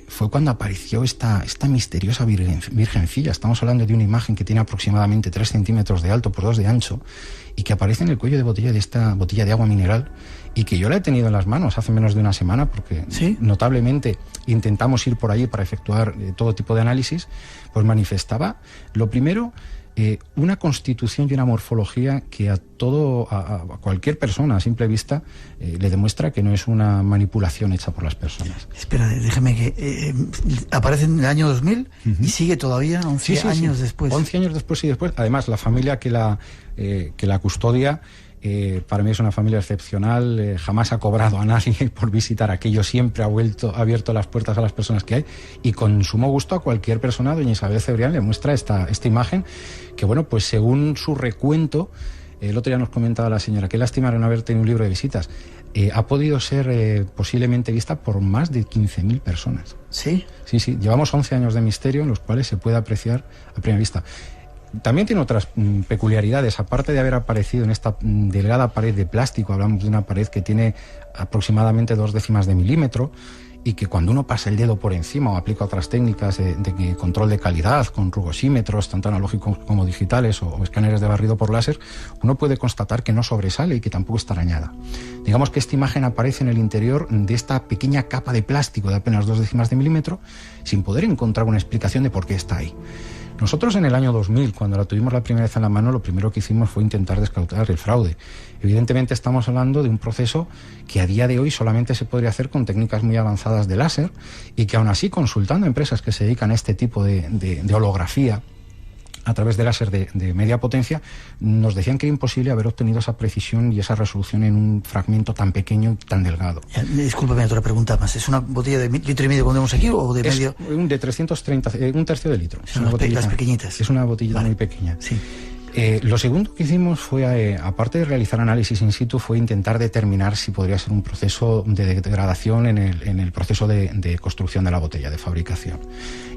Fue cuando apareció esta misteriosa virgencilla. Estamos hablando de una imagen que tiene aproximadamente 3 centímetros de alto por 2 de ancho y que aparece en el cuello de botella de esta botella de agua mineral y que yo la he tenido en las manos hace menos de una semana porque notablemente intentamos ir por allí para efectuar todo tipo de análisis. Pues manifestaba, lo primero, una constitución y una morfología que a cualquier persona a simple vista le demuestra que no es una manipulación hecha por las personas. Espera, déjeme que aparece en el año 2000 y sigue todavía 11 años después. 11 años después y después. Además, la familia que la custodia, para mí es una familia excepcional, jamás ha cobrado a nadie por visitar aquello, siempre ha abierto las puertas a las personas que hay, y con sumo gusto a cualquier persona. Doña Isabel Cebrián le muestra esta imagen que, bueno, pues según su recuento, el otro día nos comentaba la señora, qué lástima no haber tenido un libro de visitas, ha podido ser posiblemente vista por más de 15.000 personas. ¿Sí? Sí, llevamos 11 años de misterio en los cuales se puede apreciar a primera vista. También tiene otras peculiaridades, aparte de haber aparecido en esta delgada pared de plástico. Hablamos de una pared que tiene aproximadamente 0,2 milímetros, y que cuando uno pasa el dedo por encima o aplica otras técnicas de control de calidad, con rugosímetros, tanto analógicos como digitales, o escáneres de barrido por láser, uno puede constatar que no sobresale y que tampoco está arañada. Digamos que esta imagen aparece en el interior de esta pequeña capa de plástico de apenas 0,2 milímetros, sin poder encontrar una explicación de por qué está ahí. Nosotros en el año 2000, cuando la tuvimos la primera vez en la mano, lo primero que hicimos fue intentar descautar el fraude. Evidentemente estamos hablando de un proceso que a día de hoy solamente se podría hacer con técnicas muy avanzadas de láser, y que aún así, consultando empresas que se dedican a este tipo de holografía a través de láser de media potencia, nos decían que era imposible haber obtenido esa precisión y esa resolución en un fragmento tan pequeño y tan delgado. Discúlpeme, otra pregunta más. ¿Es una botella de litro y medio como tenemos aquí, o de medio? De 330, un tercio de litro. Son las pequeñitas. Es una botellita muy pequeña. Sí. Lo segundo que hicimos fue, aparte de realizar análisis in situ, fue intentar determinar si podría ser un proceso de degradación en el proceso de construcción de la botella, de fabricación.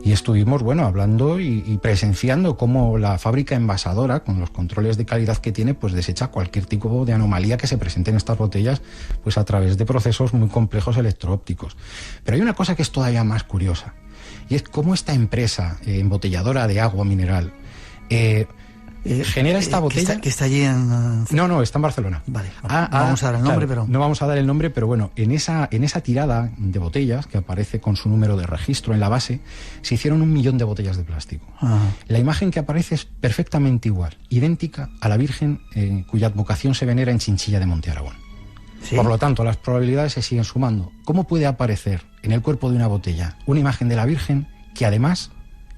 Y estuvimos, hablando y presenciando cómo la fábrica envasadora, con los controles de calidad que tiene, pues desecha cualquier tipo de anomalía que se presente en estas botellas, pues a través de procesos muy complejos electroópticos. Pero hay una cosa que es todavía más curiosa, y es cómo esta empresa embotelladora de agua mineral genera esta botella. Que está allí en... No, está en Barcelona. Vale. No vamos a dar el nombre, claro, no vamos a dar el nombre, pero bueno, en esa tirada de botellas, que aparece con su número de registro en la base, se hicieron 1 millón de botellas de plástico. Ajá. La imagen que aparece es perfectamente igual, idéntica a la Virgen, cuya advocación se venera en Chinchilla de Monte Aragón. ¿Sí? Por lo tanto, las probabilidades se siguen sumando. ¿Cómo puede aparecer en el cuerpo de una botella una imagen de la Virgen que además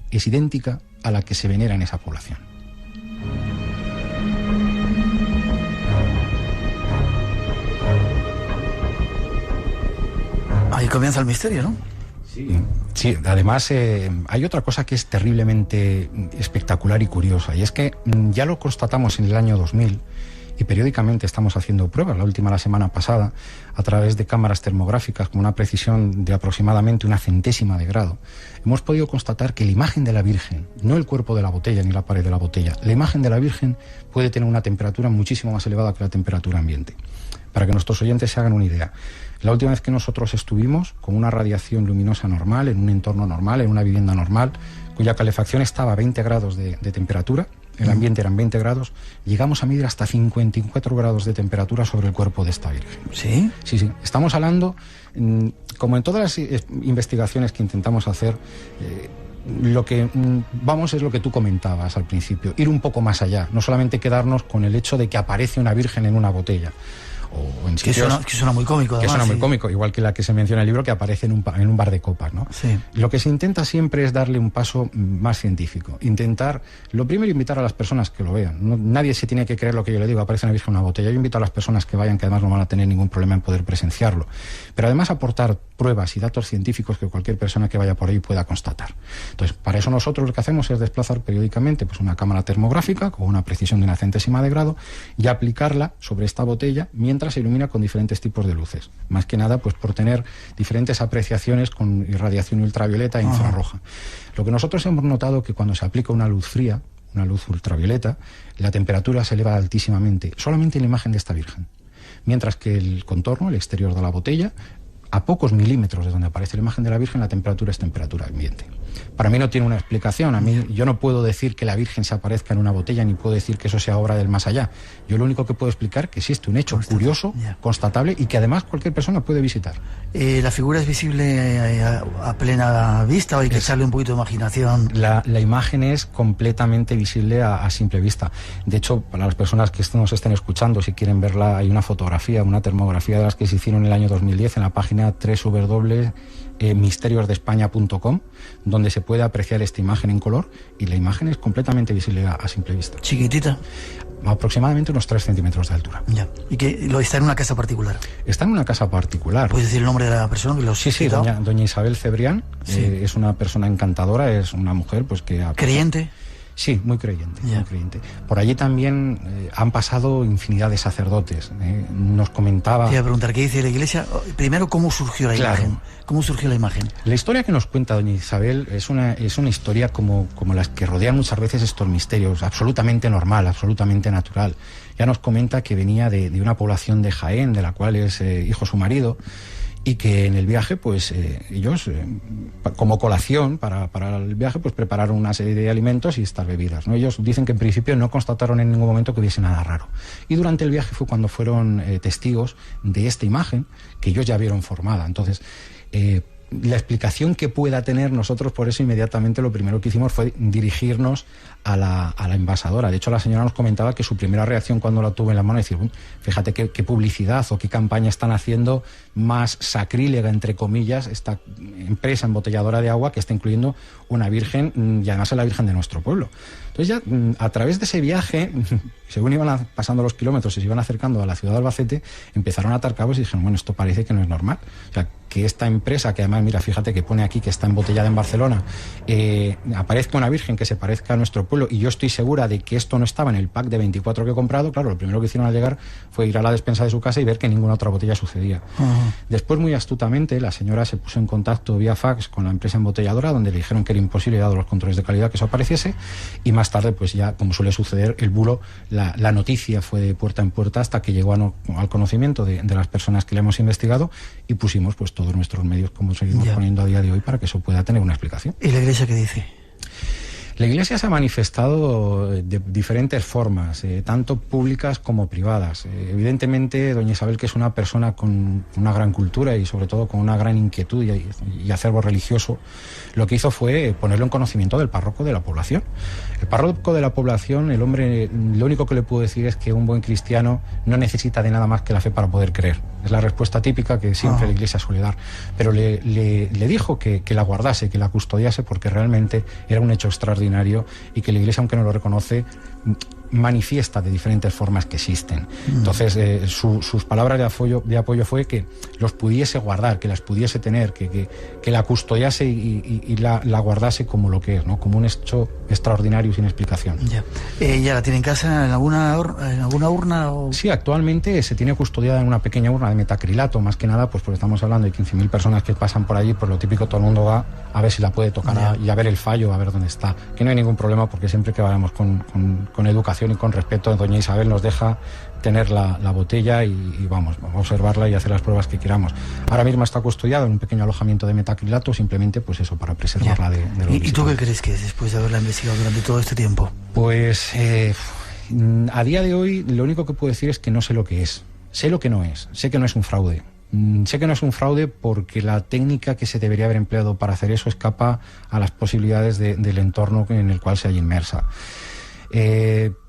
es idéntica a la que se venera en esa población? Ahí comienza el misterio, ¿no? Sí, además hay otra cosa que es terriblemente espectacular y curiosa, y es que ya lo constatamos en el año 2000, y periódicamente estamos haciendo pruebas, la última la semana pasada, a través de cámaras termográficas con una precisión de aproximadamente 1/100ª de grado. Hemos podido constatar que la imagen de la Virgen, no el cuerpo de la botella ni la pared de la botella, la imagen de la Virgen puede tener una temperatura muchísimo más elevada que la temperatura ambiente. Para que nuestros oyentes se hagan una idea, la última vez que nosotros estuvimos con una radiación luminosa normal, en un entorno normal, en una vivienda normal, cuya calefacción estaba a 20 grados de temperatura, el ambiente eran 20 grados, llegamos a medir hasta 54 grados de temperatura sobre el cuerpo de esta Virgen. ¿Sí? Sí. Estamos hablando, como en todas las investigaciones que intentamos hacer, lo que vamos es lo que tú comentabas al principio, ir un poco más allá, no solamente quedarnos con el hecho de que aparece una Virgen en una botella. O en sitios, que suena muy cómico, además. Que suena muy cómico, igual que la que se menciona en el libro, que aparece en un bar de copas, ¿no? Sí. Lo que se intenta siempre es darle un paso más científico. Intentar, lo primero, invitar a las personas que lo vean. Nadie se tiene que creer lo que yo le digo, aparece una Virgen en una botella. Yo invito a las personas que vayan, que además no van a tener ningún problema en poder presenciarlo. Pero además aportar pruebas y datos científicos que cualquier persona que vaya por ahí pueda constatar. Entonces, para eso nosotros lo que hacemos es desplazar periódicamente pues una cámara termográfica con una precisión de 1/100ª de grado y aplicarla sobre esta botella mientras se ilumina con diferentes tipos de luces. Más que nada, pues por tener diferentes apreciaciones con irradiación ultravioleta e infrarroja. Lo que nosotros hemos notado que cuando se aplica una luz fría, una luz ultravioleta, la temperatura se eleva altísimamente, solamente en la imagen de esta Virgen. Mientras que el contorno, el exterior de la botella, a pocos milímetros de donde aparece la imagen de la Virgen, la temperatura es temperatura ambiente. para mí no tiene una explicación. Yo no puedo decir que la Virgen se aparezca en una botella, ni puedo decir que eso sea obra del más allá. Yo lo único que puedo explicar es que existe un hecho curioso, constatable, y que además cualquier persona puede visitar. ¿La figura es visible a plena vista o hay que echarle un poquito de imaginación? La imagen es completamente visible a simple vista. De hecho, para las personas que nos estén escuchando, si quieren verla, hay una fotografía, una termografía de las que se hicieron en el año 2010 en la página www.misteriosdeespaña.com, donde se puede apreciar esta imagen en color, y la imagen es completamente visible a simple vista. ¿Chiquitita? Aproximadamente unos 3 centímetros de altura. Ya. ¿Y que está en una casa particular? Está en una casa particular. ¿Puedes decir el nombre de la persona que lo Sí, doña Isabel Cebrián. Sí. Es una persona encantadora, es una mujer pues que... ¿Creyente? Sí, muy creyente, muy creyente. Por allí también han pasado infinidad de sacerdotes. Nos comentaba... Te iba a preguntar, ¿qué dice la Iglesia? Primero, ¿cómo surgió la imagen? ¿Cómo surgió la imagen? La historia que nos cuenta doña Isabel es una historia como las que rodean muchas veces estos misterios, absolutamente normal, absolutamente natural. Ya nos comenta que venía de una población de Jaén, de la cual es hijo su marido, y que en el viaje, pues ellos, como colación para el viaje, pues prepararon una serie de alimentos y estas bebidas, ¿no? Ellos dicen que en principio no constataron en ningún momento que hubiese nada raro. Y durante el viaje fue cuando fueron testigos de esta imagen que ellos ya vieron formada. Entonces, la explicación que pueda tener, nosotros por eso inmediatamente lo primero que hicimos fue dirigirnos a la envasadora. De hecho, la señora nos comentaba que su primera reacción cuando la tuvo en la mano es decir, fíjate qué publicidad o qué campaña están haciendo más sacrílega, entre comillas, esta empresa embotelladora de agua que está incluyendo una virgen, y además es la Virgen de nuestro pueblo. Entonces ya a través de ese viaje, según iban pasando los kilómetros y se iban acercando a la ciudad de Albacete, empezaron a atar cabos y dijeron, bueno, esto parece que no es normal. O sea, que esta empresa, que además, mira, fíjate que pone aquí que está embotellada en Barcelona, aparezca una virgen que se parezca a nuestro pueblo, y yo estoy segura de que esto no estaba en el pack de 24 que he comprado. Claro, lo primero que hicieron al llegar fue ir a la despensa de su casa y ver que ninguna otra botella sucedía. Después, muy astutamente, la señora se puso en contacto vía fax con la empresa embotelladora, donde le dijeron que era imposible, dado los controles de calidad, que eso apareciese, y más tarde, pues ya, como suele suceder, el bulo, la noticia fue de puerta en puerta hasta que llegó al conocimiento de las personas que le hemos investigado, y pusimos pues todos nuestros medios, como seguimos poniendo a día de hoy, para que eso pueda tener una explicación. ¿Y la Iglesia qué dice? La Iglesia se ha manifestado de diferentes formas, tanto públicas como privadas. Evidentemente, doña Isabel, que es una persona con una gran cultura y sobre todo con una gran inquietud y acervo religioso, lo que hizo fue ponerlo en conocimiento del párroco de la población. El párroco de la población, el hombre, lo único que le puedo decir es que un buen cristiano no necesita de nada más que la fe para poder creer. Es la respuesta típica que siempre la Iglesia suele dar. Pero le dijo que la guardase, que la custodiase, porque realmente era un hecho extraordinario, y que la Iglesia, aunque no lo reconoce, manifiesta de diferentes formas que existen. Entonces, sus palabras de apoyo fue que los pudiese guardar, que las pudiese tener, que la custodiase y la guardase como lo que es, ¿no? Como un hecho extraordinario sin explicación. ¿Ya la tiene en casa en alguna urna? O... Sí, actualmente se tiene custodiada en una pequeña urna de metacrilato, más que nada, pues porque estamos hablando de 15.000 personas que pasan por allí, pues lo típico, todo el mundo va a ver si la puede tocar y a ver el fallo, a ver dónde está. Que no hay ningún problema, porque siempre que vayamos con educación y con respeto, doña Isabel nos deja tener la botella y vamos a observarla y hacer las pruebas que queramos. Ahora mismo está custodiada en un pequeño alojamiento de metacrilato, simplemente pues eso, para preservarla de los ¿Y tú qué crees que es, después de haberla investigado durante todo este tiempo? Pues a día de hoy lo único que puedo decir es que no sé lo que es. Sé lo que no es. Sé que no es un fraude. Sé que no es un fraude porque la técnica que se debería haber empleado para hacer eso escapa a las posibilidades del entorno en el cual se halla inmersa.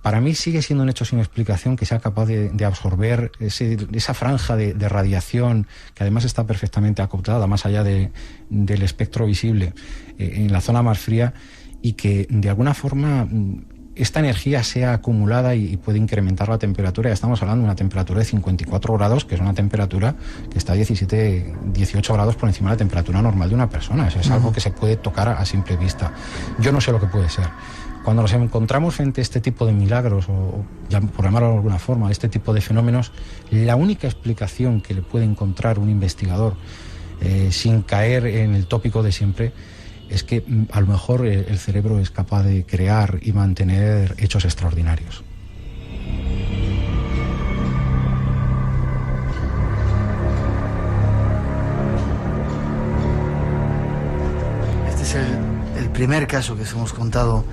Para mí sigue siendo un hecho sin explicación que sea capaz de absorber esa franja de radiación, que además está perfectamente acoplada más allá del espectro visible, en la zona más fría, y que de alguna forma esta energía sea acumulada y puede incrementar la temperatura. Ya estamos hablando de una temperatura de 54 grados, que es una temperatura que está 17, 18 grados por encima de la temperatura normal de una persona. Eso es algo que se puede tocar a simple vista. Yo no sé lo que puede ser. Cuando nos encontramos frente a este tipo de milagros, o por llamarlo de alguna forma, este tipo de fenómenos, la única explicación que le puede encontrar un investigador, sin caer en el tópico de siempre, es que a lo mejor el cerebro es capaz de crear y mantener hechos extraordinarios. Este es primer caso que os hemos contado,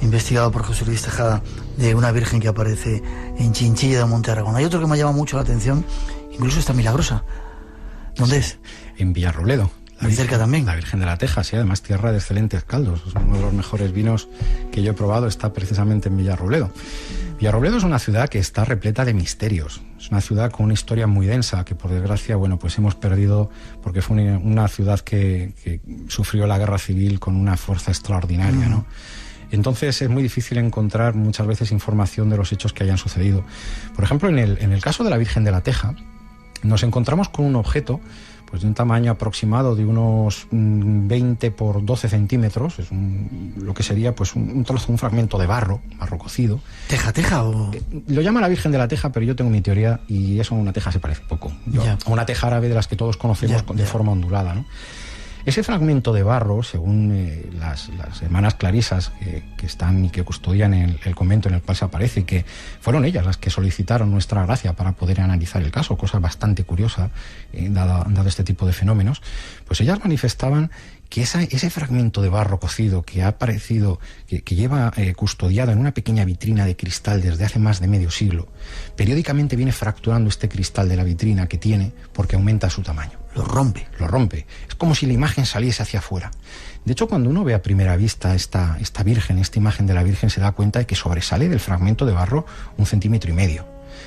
investigado por José Luis Tejada, de una virgen que aparece en Chinchilla de Monte Aragón. Hay otro que me llama mucho la atención, incluso está Milagrosa. ¿Dónde es? En Villarrobledo. Muy cerca también. La Virgen de la Teja, sí, además tierra de excelentes caldos. Es uno de los mejores vinos que yo he probado, está precisamente en Villarrobledo. Villarrobledo es una ciudad que está repleta de misterios. Es una ciudad con una historia muy densa que, por desgracia, bueno, pues hemos perdido porque fue una ciudad que sufrió la guerra civil con una fuerza extraordinaria, ¿no? Entonces es muy difícil encontrar muchas veces información de los hechos que hayan sucedido. Por ejemplo, en el caso de la Virgen de la Teja, nos encontramos con un objeto pues de un tamaño aproximado de unos 20 por 12 centímetros, es lo que sería pues un trozo, un fragmento de barro cocido. ¿Teja o...? Lo llama la Virgen de la Teja, pero yo tengo mi teoría y eso a una teja se parece poco. A una teja árabe de las que todos conocemos de forma ondulada, ¿no? Ese fragmento de barro, según las hermanas clarisas que están y que custodian el convento en el cual se aparece, y que fueron ellas las que solicitaron nuestra gracia para poder analizar el caso, cosa bastante curiosa, dado este tipo de fenómenos, pues ellas manifestaban que ese fragmento de barro cocido que ha aparecido, que lleva custodiado en una pequeña vitrina de cristal desde hace más de medio siglo, periódicamente viene fracturando este cristal de la vitrina que tiene porque aumenta su tamaño. Lo rompe. Es como si la imagen saliese hacia afuera. De hecho, cuando uno ve a primera vista esta imagen de la Virgen, se da cuenta de que sobresale del fragmento de barro 1,5 centímetros.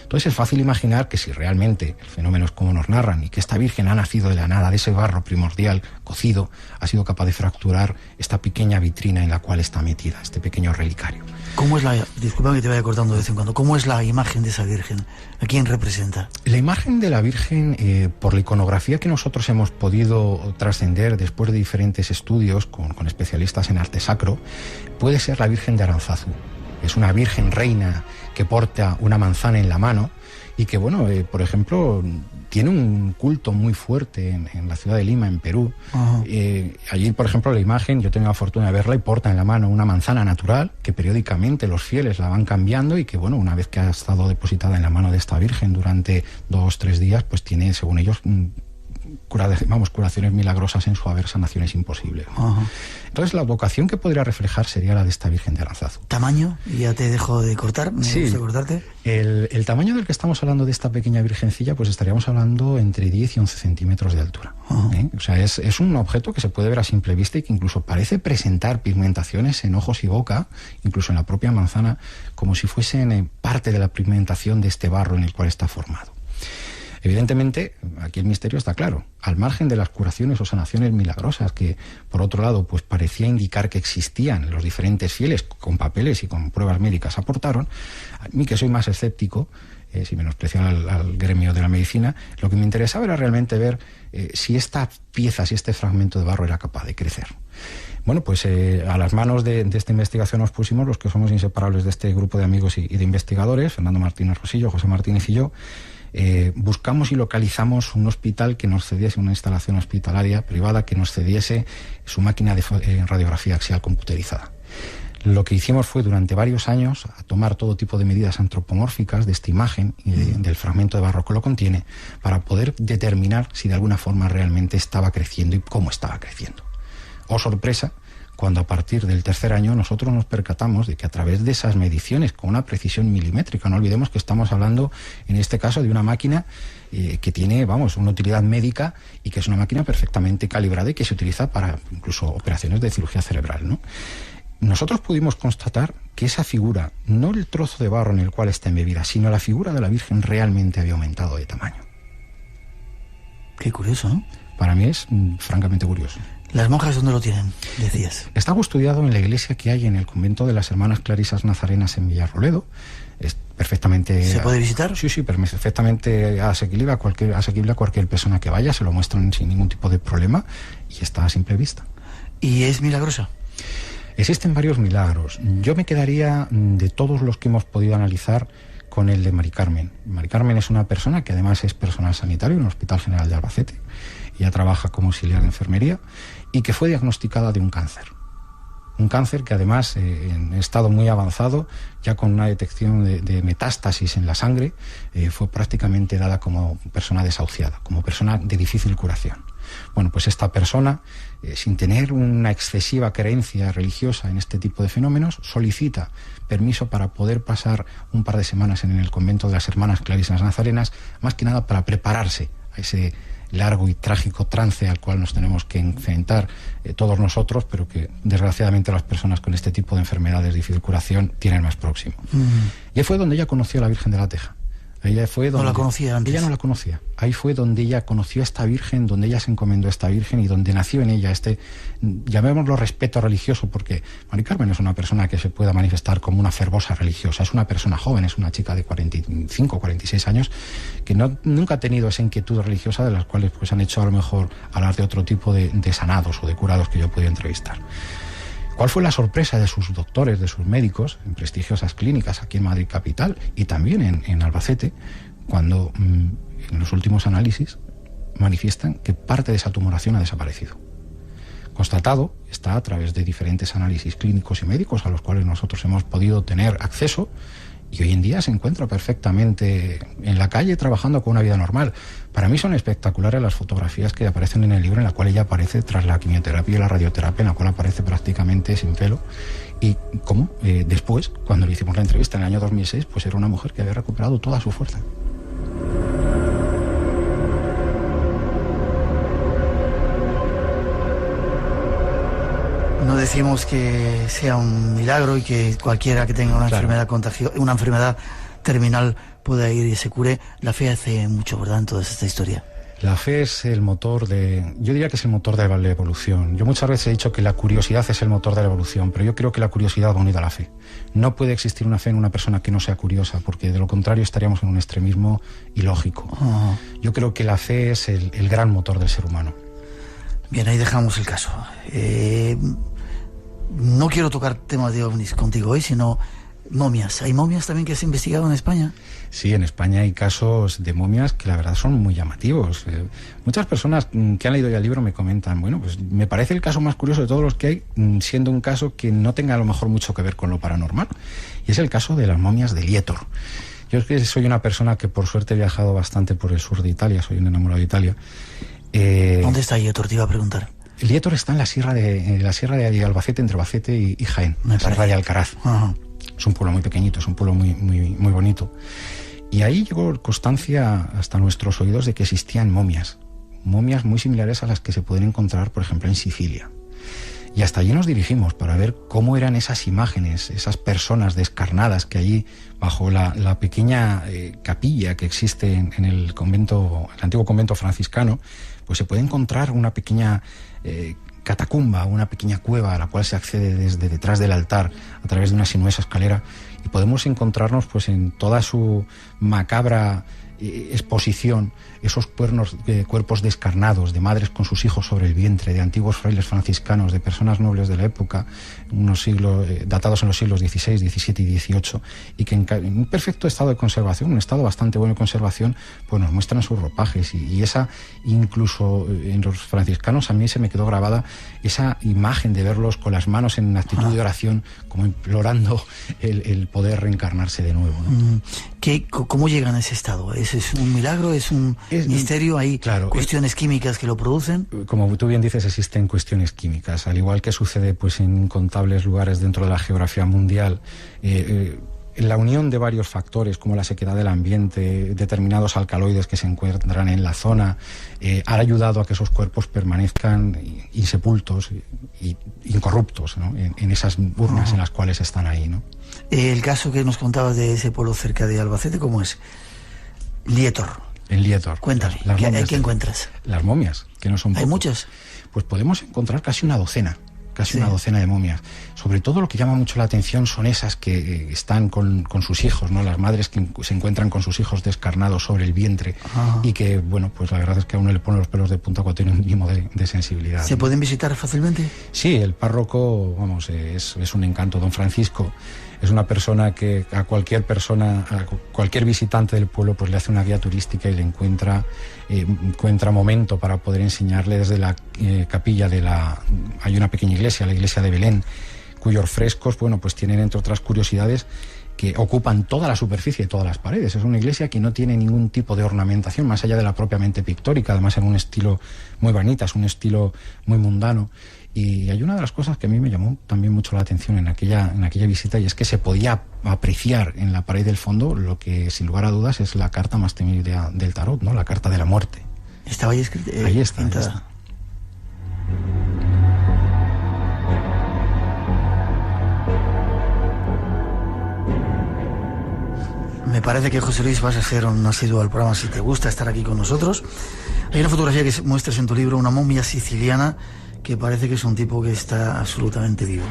Entonces es fácil imaginar que si realmente el fenómeno es como nos narran y que esta Virgen ha nacido de la nada, de ese barro primordial cocido, ha sido capaz de fracturar esta pequeña vitrina en la cual está metida, este pequeño relicario. ¿Cómo es disculpa que te vaya cortando de vez en cuando, cómo es la imagen de esa Virgen? ¿A quién representa? La imagen de la Virgen, por la iconografía que nosotros hemos podido trascender después de diferentes estudios con especialistas en arte sacro, puede ser la Virgen de Aranzazu. Es una Virgen reina que porta una manzana en la mano y que, bueno, por ejemplo, tiene un culto muy fuerte en la ciudad de Lima, en Perú. Allí, por ejemplo, la imagen, yo tengo la fortuna de verla y porta en la mano una manzana natural que periódicamente los fieles la van cambiando y que, bueno, una vez que ha estado depositada en la mano de esta Virgen durante 2 o 3 días, pues tiene, según ellos, curaciones milagrosas en su haber, sanaciones imposibles. Entonces la vocación que podría reflejar sería la de esta Virgen de Aranzazu. ¿Tamaño? Ya te dejo de cortar, me gusta cortarte. El tamaño del que estamos hablando de esta pequeña virgencilla, pues estaríamos hablando entre 10 y 11 centímetros de altura. O sea, es un objeto que se puede ver a simple vista y que incluso parece presentar pigmentaciones en ojos y boca, incluso en la propia manzana, como si fuesen parte de la pigmentación de este barro en el cual está formado. Evidentemente, aquí el misterio está claro. Al margen de las curaciones o sanaciones milagrosas que, por otro lado, pues parecía indicar que existían, los diferentes fieles con papeles y con pruebas médicas aportaron, a mí, que soy más escéptico, sin menospreciar al gremio de la medicina, lo que me interesaba era realmente ver si esta pieza, si este fragmento de barro era capaz de crecer. Bueno, pues a las manos de esta investigación nos pusimos los que somos inseparables de este grupo de amigos y de investigadores, Fernando Martínez Rosillo, José Martínez y yo. Buscamos y localizamos un hospital que nos cediese, una instalación hospitalaria privada que nos cediese su máquina de radiografía axial computerizada. Lo que hicimos fue durante varios años a tomar todo tipo de medidas antropomórficas de esta imagen y del fragmento de barro que lo contiene para poder determinar si de alguna forma realmente estaba creciendo y cómo estaba creciendo. Oh sorpresa, cuando a partir del 3er año nosotros nos percatamos de que a través de esas mediciones con una precisión milimétrica, no olvidemos que estamos hablando en este caso de una máquina que tiene, una utilidad médica y que es una máquina perfectamente calibrada y que se utiliza para incluso operaciones de cirugía cerebral, ¿no? Nosotros pudimos constatar que esa figura, no el trozo de barro en el cual está embebida, sino la figura de la Virgen realmente había aumentado de tamaño. Qué curioso, ¿no? Para mí es francamente curioso. ¿Las monjas dónde lo tienen, decías? Está custodiado en la iglesia que hay en el convento de las Hermanas Clarisas Nazarenas en Villarrobledo. Es perfectamente... ¿Se puede visitar? Sí, perfectamente asequible a cualquier persona que vaya. Se lo muestran sin ningún tipo de problema y está a simple vista. ¿Y es milagrosa? Existen varios milagros. Yo me quedaría, de todos los que hemos podido analizar, con el de Mari Carmen. Mari Carmen es una persona que además es personal sanitario en el Hospital General de Albacete. Ella trabaja como auxiliar de enfermería y que fue diagnosticada de un cáncer. Un cáncer que además, en estado muy avanzado, ya con una detección de metástasis en la sangre, fue prácticamente dada como persona desahuciada, como persona de difícil curación. Bueno, pues esta persona, sin tener una excesiva creencia religiosa en este tipo de fenómenos, solicita permiso para poder pasar un par de semanas en el convento de las Hermanas Clarisas Nazarenas, más que nada para prepararse a ese largo y trágico trance al cual nos tenemos que enfrentar todos nosotros, pero que desgraciadamente las personas con este tipo de enfermedades de difícil curación tienen más próximo. Y ahí fue donde ella conoció a la Virgen de la Teja. Ella fue donde, no la conocía antes. Ella no la conocía. Ahí fue donde ella conoció a esta Virgen, donde ella se encomendó a esta Virgen y donde nació en ella este, llamémoslo, respeto religioso, porque Mari Carmen es una persona que se pueda manifestar como una fervorosa religiosa. Es una persona joven, es una chica de 45, 46 años que nunca ha tenido esa inquietud religiosa, de las cuales pues han hecho a lo mejor hablar de otro tipo de sanados o de curados que yo he podido entrevistar. ¿Cuál fue la sorpresa de sus doctores, de sus médicos, en prestigiosas clínicas aquí en Madrid capital y también en Albacete, cuando en los últimos análisis manifiestan que parte de esa tumoración ha desaparecido? Constatado está a través de diferentes análisis clínicos y médicos a los cuales nosotros hemos podido tener acceso, y hoy en día se encuentra perfectamente en la calle trabajando con una vida normal. Para mí son espectaculares las fotografías que aparecen en el libro, en la cual ella aparece tras la quimioterapia y la radioterapia, en la cual aparece prácticamente sin pelo, y cómo después, cuando le hicimos la entrevista en el año 2006, pues era una mujer que había recuperado toda su fuerza. No decimos que sea un milagro y que cualquiera que tenga una enfermedad una enfermedad terminal pueda ir y se cure. La fe hace mucho, ¿verdad?, en toda esta historia. La fe es el motor yo diría que es el motor de la evolución. Yo muchas veces he dicho que la curiosidad es el motor de la evolución, pero yo creo que la curiosidad va unida a la fe. No puede existir una fe en una persona que no sea curiosa, porque de lo contrario estaríamos en un extremismo ilógico. Yo creo que la fe es el gran motor del ser humano. Bien, ahí dejamos el caso. No quiero tocar temas de ovnis contigo hoy, sino momias. ¿Hay momias también que se han investigado en España? Sí, en España hay casos de momias que la verdad son muy llamativos. Muchas personas que han leído ya el libro me comentan, bueno, pues me parece el caso más curioso de todos los que hay, siendo un caso que no tenga a lo mejor mucho que ver con lo paranormal. Y es el caso de las momias de Lietor. Yo es que soy una persona que por suerte he viajado bastante por el sur de Italia, soy un enamorado de Italia. ¿Dónde está Lietor? Te iba a preguntar. Lietor está en la sierra de Albacete, entre Albacete y Jaén, la sierra de Alcaraz. Ajá. Es un pueblo muy pequeñito, es un pueblo muy, muy, muy bonito. Y ahí llegó constancia hasta nuestros oídos de que existían momias muy similares a las que se pueden encontrar, por ejemplo, en Sicilia. Y hasta allí nos dirigimos para ver cómo eran esas imágenes, esas personas descarnadas que allí, bajo la pequeña capilla que existe en el convento, el antiguo convento franciscano, pues se puede encontrar una pequeña catacumba, una pequeña cueva a la cual se accede desde detrás del altar a través de una sinuosa escalera, y podemos encontrarnos pues en toda su macabra exposición esos cuerpos descarnados de madres con sus hijos sobre el vientre, de antiguos frailes franciscanos, de personas nobles de la época, unos siglos datados en los siglos XVI, XVII y XVIII, y que en un perfecto estado de conservación, un estado bastante bueno de conservación, pues nos muestran sus ropajes, y esa, incluso en los franciscanos a mí se me quedó grabada esa imagen de verlos con las manos en actitud de oración, como implorando el poder reencarnarse de nuevo, ¿no? ¿Cómo llegan a ese estado? ¿Es un milagro? ¿Es un misterio? ¿Hay cuestiones químicas que lo producen? Como tú bien dices, existen cuestiones químicas, al igual que sucede pues en incontables lugares dentro de la geografía mundial. La unión de varios factores, como la sequedad del ambiente, determinados alcaloides que se encuentran en la zona, ha ayudado a que esos cuerpos permanezcan insepultos y incorruptos, ¿no?, en esas urnas en las cuales están ahí, ¿no? El caso que nos contabas de ese pueblo cerca de Albacete, ¿cómo es? Lietor. En Lietor. Cuéntame, ¿qué encuentras? Las momias, que no son pocos. ¿Hay muchas? Pues podemos encontrar casi una docena de momias. Sobre todo lo que llama mucho la atención son esas que están con sus hijos, ¿no? Las madres que se encuentran con sus hijos descarnados sobre el vientre. Ajá. Y que, bueno, pues la verdad es que a uno le pone los pelos de punta cuando tiene un mínimo de sensibilidad. ¿Se pueden visitar fácilmente? Sí, el párroco, vamos, es un encanto. Don Francisco es una persona que a cualquier visitante del pueblo pues le hace una guía turística y le encuentra momento para poder enseñarle desde la capilla hay una pequeña iglesia, la iglesia de Belén, cuyos frescos, bueno, pues tienen, entre otras curiosidades, que ocupan toda la superficie y todas las paredes. Es una iglesia que no tiene ningún tipo de ornamentación más allá de la propiamente pictórica, además en un estilo muy vanitas, un estilo muy mundano. Y hay una de las cosas que a mí me llamó también mucho la atención en aquella visita, y es que se podía apreciar en la pared del fondo lo que sin lugar a dudas es la carta más temible del tarot, ¿no? La carta de la muerte. ¿Estaba ahí escrita? Ahí está. Me parece que, José Luis, vas a ser un asiduo al programa si te gusta estar aquí con nosotros. Hay una fotografía que muestras en tu libro, una momia siciliana, que parece que es un tipo que está absolutamente vivo.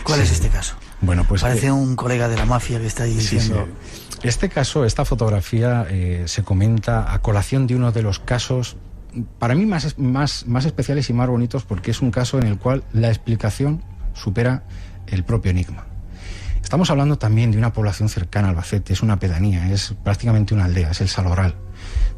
¿Cuál es este caso? Bueno, pues parece un colega de la mafia que está ahí diciendo... Sí. Este caso, esta fotografía se comenta a colación de uno de los casos, para mí más especiales y más bonitos, porque es un caso en el cual la explicación supera el propio enigma. Estamos hablando también de una población cercana a Albacete, es una pedanía, es prácticamente una aldea, es el Salorral,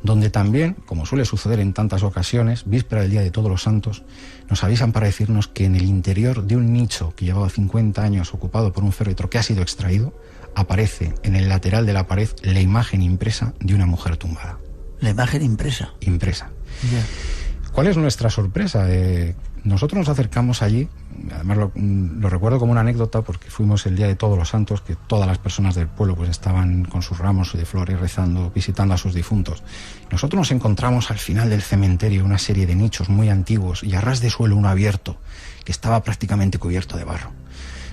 donde también, como suele suceder en tantas ocasiones, víspera del Día de Todos los Santos, nos avisan para decirnos que en el interior de un nicho que llevaba 50 años ocupado por un féretro que ha sido extraído, aparece en el lateral de la pared la imagen impresa de una mujer tumbada. ¿La imagen impresa? Impresa. Yeah. ¿Cuál es nuestra sorpresa? Nosotros nos acercamos allí, además lo recuerdo como una anécdota porque fuimos el Día de Todos los Santos, que todas las personas del pueblo pues estaban con sus ramos de flores rezando, visitando a sus difuntos. Nosotros nos encontramos al final del cementerio una serie de nichos muy antiguos y a ras de suelo uno abierto, que estaba prácticamente cubierto de barro.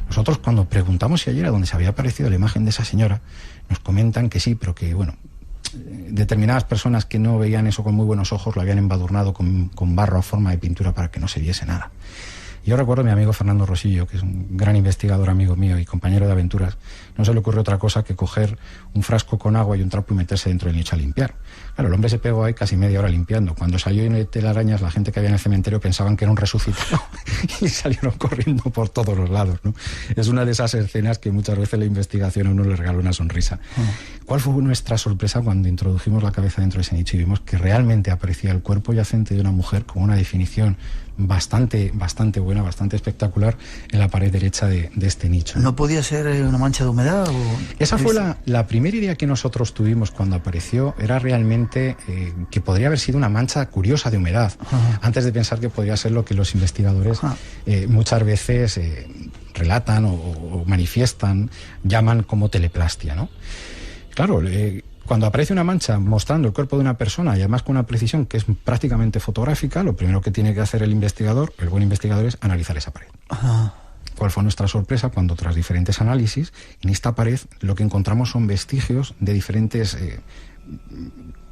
Nosotros cuando preguntamos si ayer era donde se había aparecido la imagen de esa señora, nos comentan que sí, pero que bueno, determinadas personas que no veían eso con muy buenos ojos lo habían embadurnado con barro a forma de pintura para que no se viese nada. Yo recuerdo a mi amigo Fernando Rosillo, que es un gran investigador amigo mío y compañero de aventuras, no se le ocurrió otra cosa que coger un frasco con agua y un trapo y meterse dentro del nicho a limpiar. Claro, el hombre se pegó ahí casi media hora limpiando. Cuando salió en telarañas, la gente que había en el cementerio pensaban que era un resucitado y salieron corriendo por todos los lados, ¿no? Es una de esas escenas que muchas veces la investigación a uno le regala una sonrisa. ¿Cuál fue nuestra sorpresa cuando introdujimos la cabeza dentro de ese nicho y vimos que realmente aparecía el cuerpo yacente de una mujer con una definición bastante buena, bastante espectacular en la pared derecha de este nicho? ¿No podía ser una mancha de humedad? Esa fue la primera idea que nosotros tuvimos cuando apareció, era realmente que podría haber sido una mancha curiosa de humedad, antes de pensar que podría ser lo que los investigadores muchas veces relatan o manifiestan, llaman como teleplastia, ¿no? Claro, cuando aparece una mancha mostrando el cuerpo de una persona y además con una precisión que es prácticamente fotográfica, lo primero que tiene que hacer el investigador, el buen investigador, es analizar esa pared. ¿Cuál fue nuestra sorpresa cuando tras diferentes análisis, en esta pared lo que encontramos son vestigios de diferentes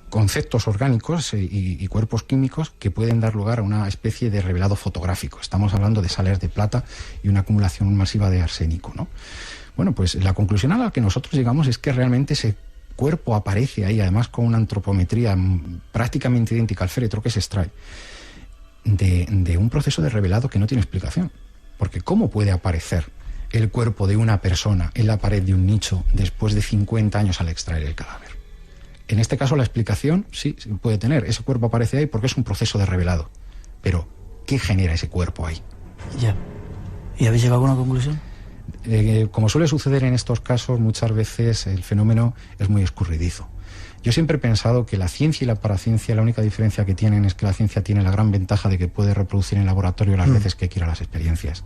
conceptos orgánicos y cuerpos químicos que pueden dar lugar a una especie de revelado fotográfico? Estamos hablando de sales de plata y una acumulación masiva de arsénico, ¿no? Bueno, pues la conclusión a la que nosotros llegamos es que realmente ese cuerpo aparece ahí, además con una antropometría prácticamente idéntica al féretro que se extrae, de un proceso de revelado que no tiene explicación. Porque ¿cómo puede aparecer el cuerpo de una persona en la pared de un nicho después de 50 años al extraer el cadáver? En este caso la explicación sí se puede tener. Ese cuerpo aparece ahí porque es un proceso de revelado. Pero, ¿qué genera ese cuerpo ahí? Ya. ¿Y habéis llegado a alguna conclusión? Como suele suceder en estos casos, muchas veces el fenómeno es muy escurridizo. Yo siempre he pensado que la ciencia y la paraciencia, la única diferencia que tienen es que la ciencia tiene la gran ventaja de que puede reproducir en laboratorio las veces que quiera las experiencias.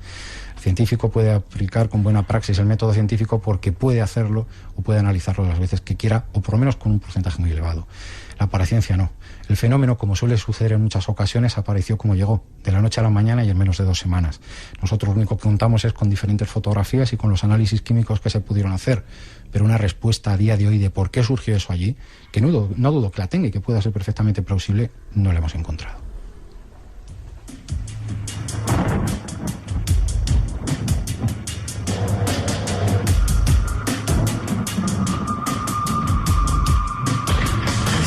El científico puede aplicar con buena praxis el método científico porque puede hacerlo o puede analizarlo las veces que quiera, o por lo menos con un porcentaje muy elevado. La paraciencia no. El fenómeno, como suele suceder en muchas ocasiones, apareció como llegó, de la noche a la mañana y en menos de 2 semanas. Nosotros lo único que contamos es con diferentes fotografías y con los análisis químicos que se pudieron hacer, pero una respuesta a día de hoy de por qué surgió eso allí, que no dudo que la tenga y que pueda ser perfectamente plausible, no la hemos encontrado.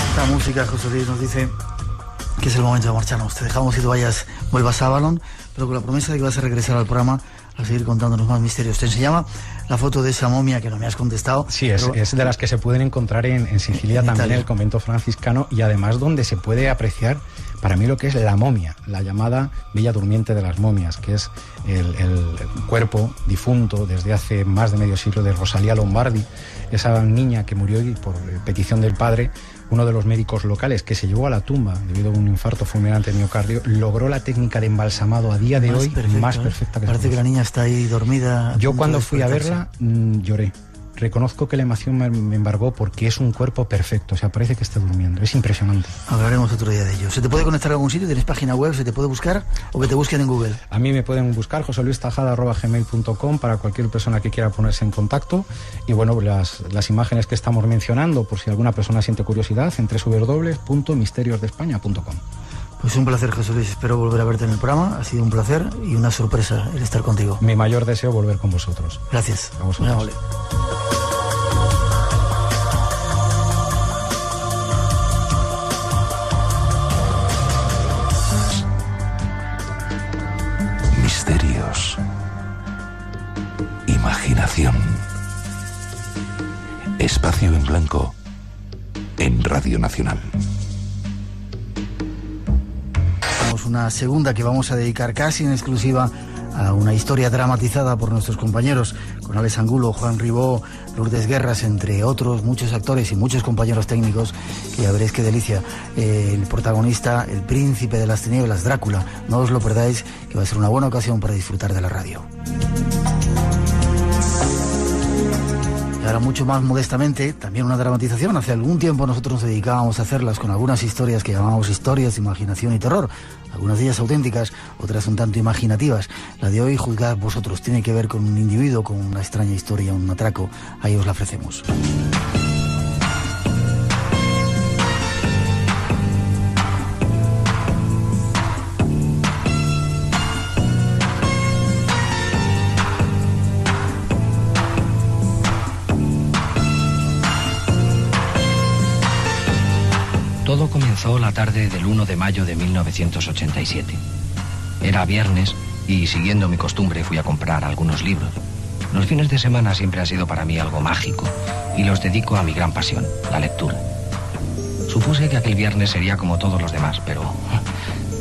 Esta música, José Luis, nos dice que es el momento de marcharnos. Te dejamos que tú vuelvas a Avalon, pero con la promesa de que vas a regresar al programa a seguir contándonos más misterios. Te enseñaba la foto de esa momia que no me has contestado. Sí, es de las que se pueden encontrar en Sicilia, también en el convento franciscano, y además donde se puede apreciar para mí lo que es la momia, la llamada Villa Durmiente de las Momias, que es el cuerpo difunto desde hace más de medio siglo de Rosalía Lombardi, esa niña que murió por petición del padre. Uno de los médicos locales que se llevó a la tumba debido a un infarto fulminante de miocardio logró la técnica de embalsamado a día de hoy más perfecta que parece que la niña está ahí dormida. Yo cuando fui a verla lloré. Reconozco que la emoción me embargó porque es un cuerpo perfecto, o sea, parece que está durmiendo, es impresionante. Hablaremos otro día de ello. ¿Se te puede conectar a algún sitio? ¿Tienes página web? ¿Se te puede buscar? ¿O que te busquen en Google? A mí me pueden buscar joseluistajada@gmail.com para cualquier persona que quiera ponerse en contacto. Y bueno, las imágenes que estamos mencionando, por si alguna persona siente curiosidad, en www.misteriosdeespaña.com. Pues un placer, José Luis. Espero volver a verte en el programa. Ha sido un placer y una sorpresa el estar contigo. Mi mayor deseo, volver con vosotros. Gracias. A vosotros. Misterios. Imaginación. Espacio en blanco en Radio Nacional. Una segunda que vamos a dedicar casi en exclusiva a una historia dramatizada por nuestros compañeros, con Alex Angulo, Juan Ribó, Lourdes Guerras, entre otros muchos actores y muchos compañeros técnicos, que ya veréis qué delicia. El protagonista, el príncipe de las tinieblas, Drácula. No os lo perdáis, que va a ser una buena ocasión para disfrutar de la radio. Y ahora, mucho más modestamente, también una dramatización. Hace algún tiempo nosotros nos dedicábamos a hacerlas con algunas historias que llamábamos historias de imaginación y terror. Algunas de ellas auténticas, otras un tanto imaginativas. La de hoy, juzgad vosotros, tiene que ver con un individuo, con una extraña historia, un atraco. Ahí os la ofrecemos. Todo comenzó la tarde del 1 de mayo de 1987. Era viernes y, siguiendo mi costumbre, fui a comprar algunos libros. Los fines de semana siempre han sido para mí algo mágico y los dedico a mi gran pasión, la lectura. Supuse que aquel viernes sería como todos los demás, pero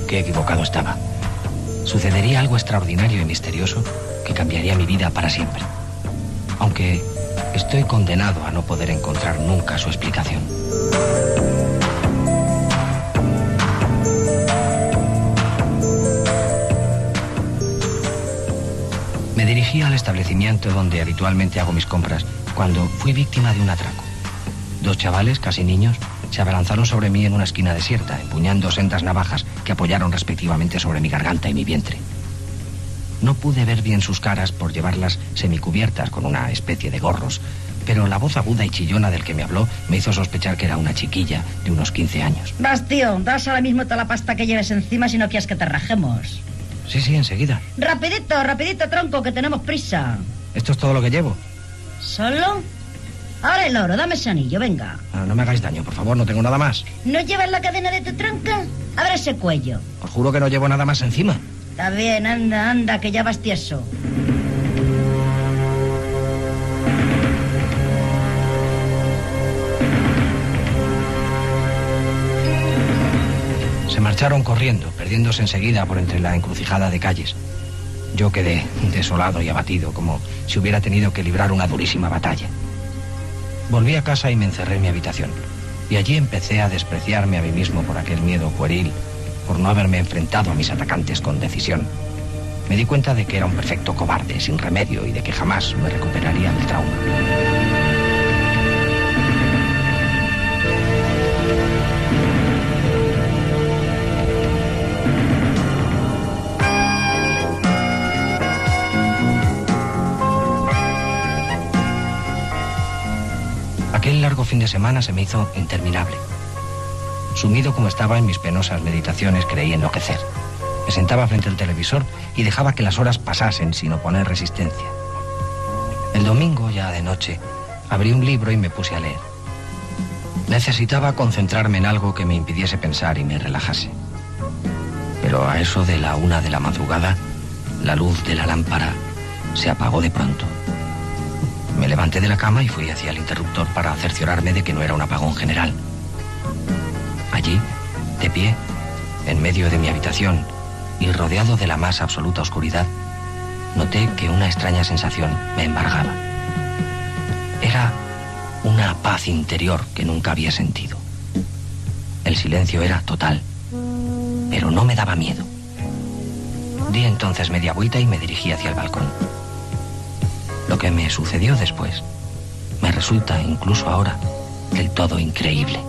qué equivocado estaba. Sucedería algo extraordinario y misterioso que cambiaría mi vida para siempre. Aunque estoy condenado a no poder encontrar nunca su explicación. Me dirigí al establecimiento donde habitualmente hago mis compras cuando fui víctima de un atraco. Dos chavales, casi niños, se abalanzaron sobre mí en una esquina desierta, empuñando sendas navajas que apoyaron respectivamente sobre mi garganta y mi vientre. No pude ver bien sus caras por llevarlas semicubiertas con una especie de gorros, pero la voz aguda y chillona del que me habló me hizo sospechar que era una chiquilla de unos 15 años. Vas, tío, das ahora mismo toda la pasta que lleves encima si no quieres que te rajemos. Sí, enseguida. Rapidito, tronco, que tenemos prisa. ¿Esto es todo lo que llevo? ¿Solo? Ahora el oro, dame ese anillo, venga. No me hagáis daño, por favor, no tengo nada más. ¿No llevas la cadena de tu tronca? Abre ese cuello. Os juro que no llevo nada más encima. Está bien, anda, que ya vas tieso. Se marcharon corriendo, perdiéndose enseguida por entre la encrucijada de calles. Yo quedé desolado y abatido, como si hubiera tenido que librar una durísima batalla. Volví a casa y me encerré en mi habitación. Y allí empecé a despreciarme a mí mismo por aquel miedo pueril, por no haberme enfrentado a mis atacantes con decisión. Me di cuenta de que era un perfecto cobarde, sin remedio, y de que jamás me recuperaría del trauma. Aquel largo fin de semana se me hizo interminable. Sumido como estaba en mis penosas meditaciones, creí enloquecer. Me sentaba frente al televisor y dejaba que las horas pasasen sin oponer resistencia. El domingo, ya de noche, abrí un libro y me puse a leer. Necesitaba concentrarme en algo que me impidiese pensar y me relajase. Pero a eso de la 1 de la madrugada, la luz de la lámpara se apagó de pronto. Me levanté de la cama y fui hacia el interruptor para cerciorarme de que no era un apagón general. Allí, de pie, en medio de mi habitación y rodeado de la más absoluta oscuridad, noté que una extraña sensación me embargaba. Era una paz interior que nunca había sentido. El silencio era total, pero no me daba miedo. Di entonces media vuelta y me dirigí hacia el balcón. Lo que me sucedió después me resulta, incluso ahora, del todo increíble.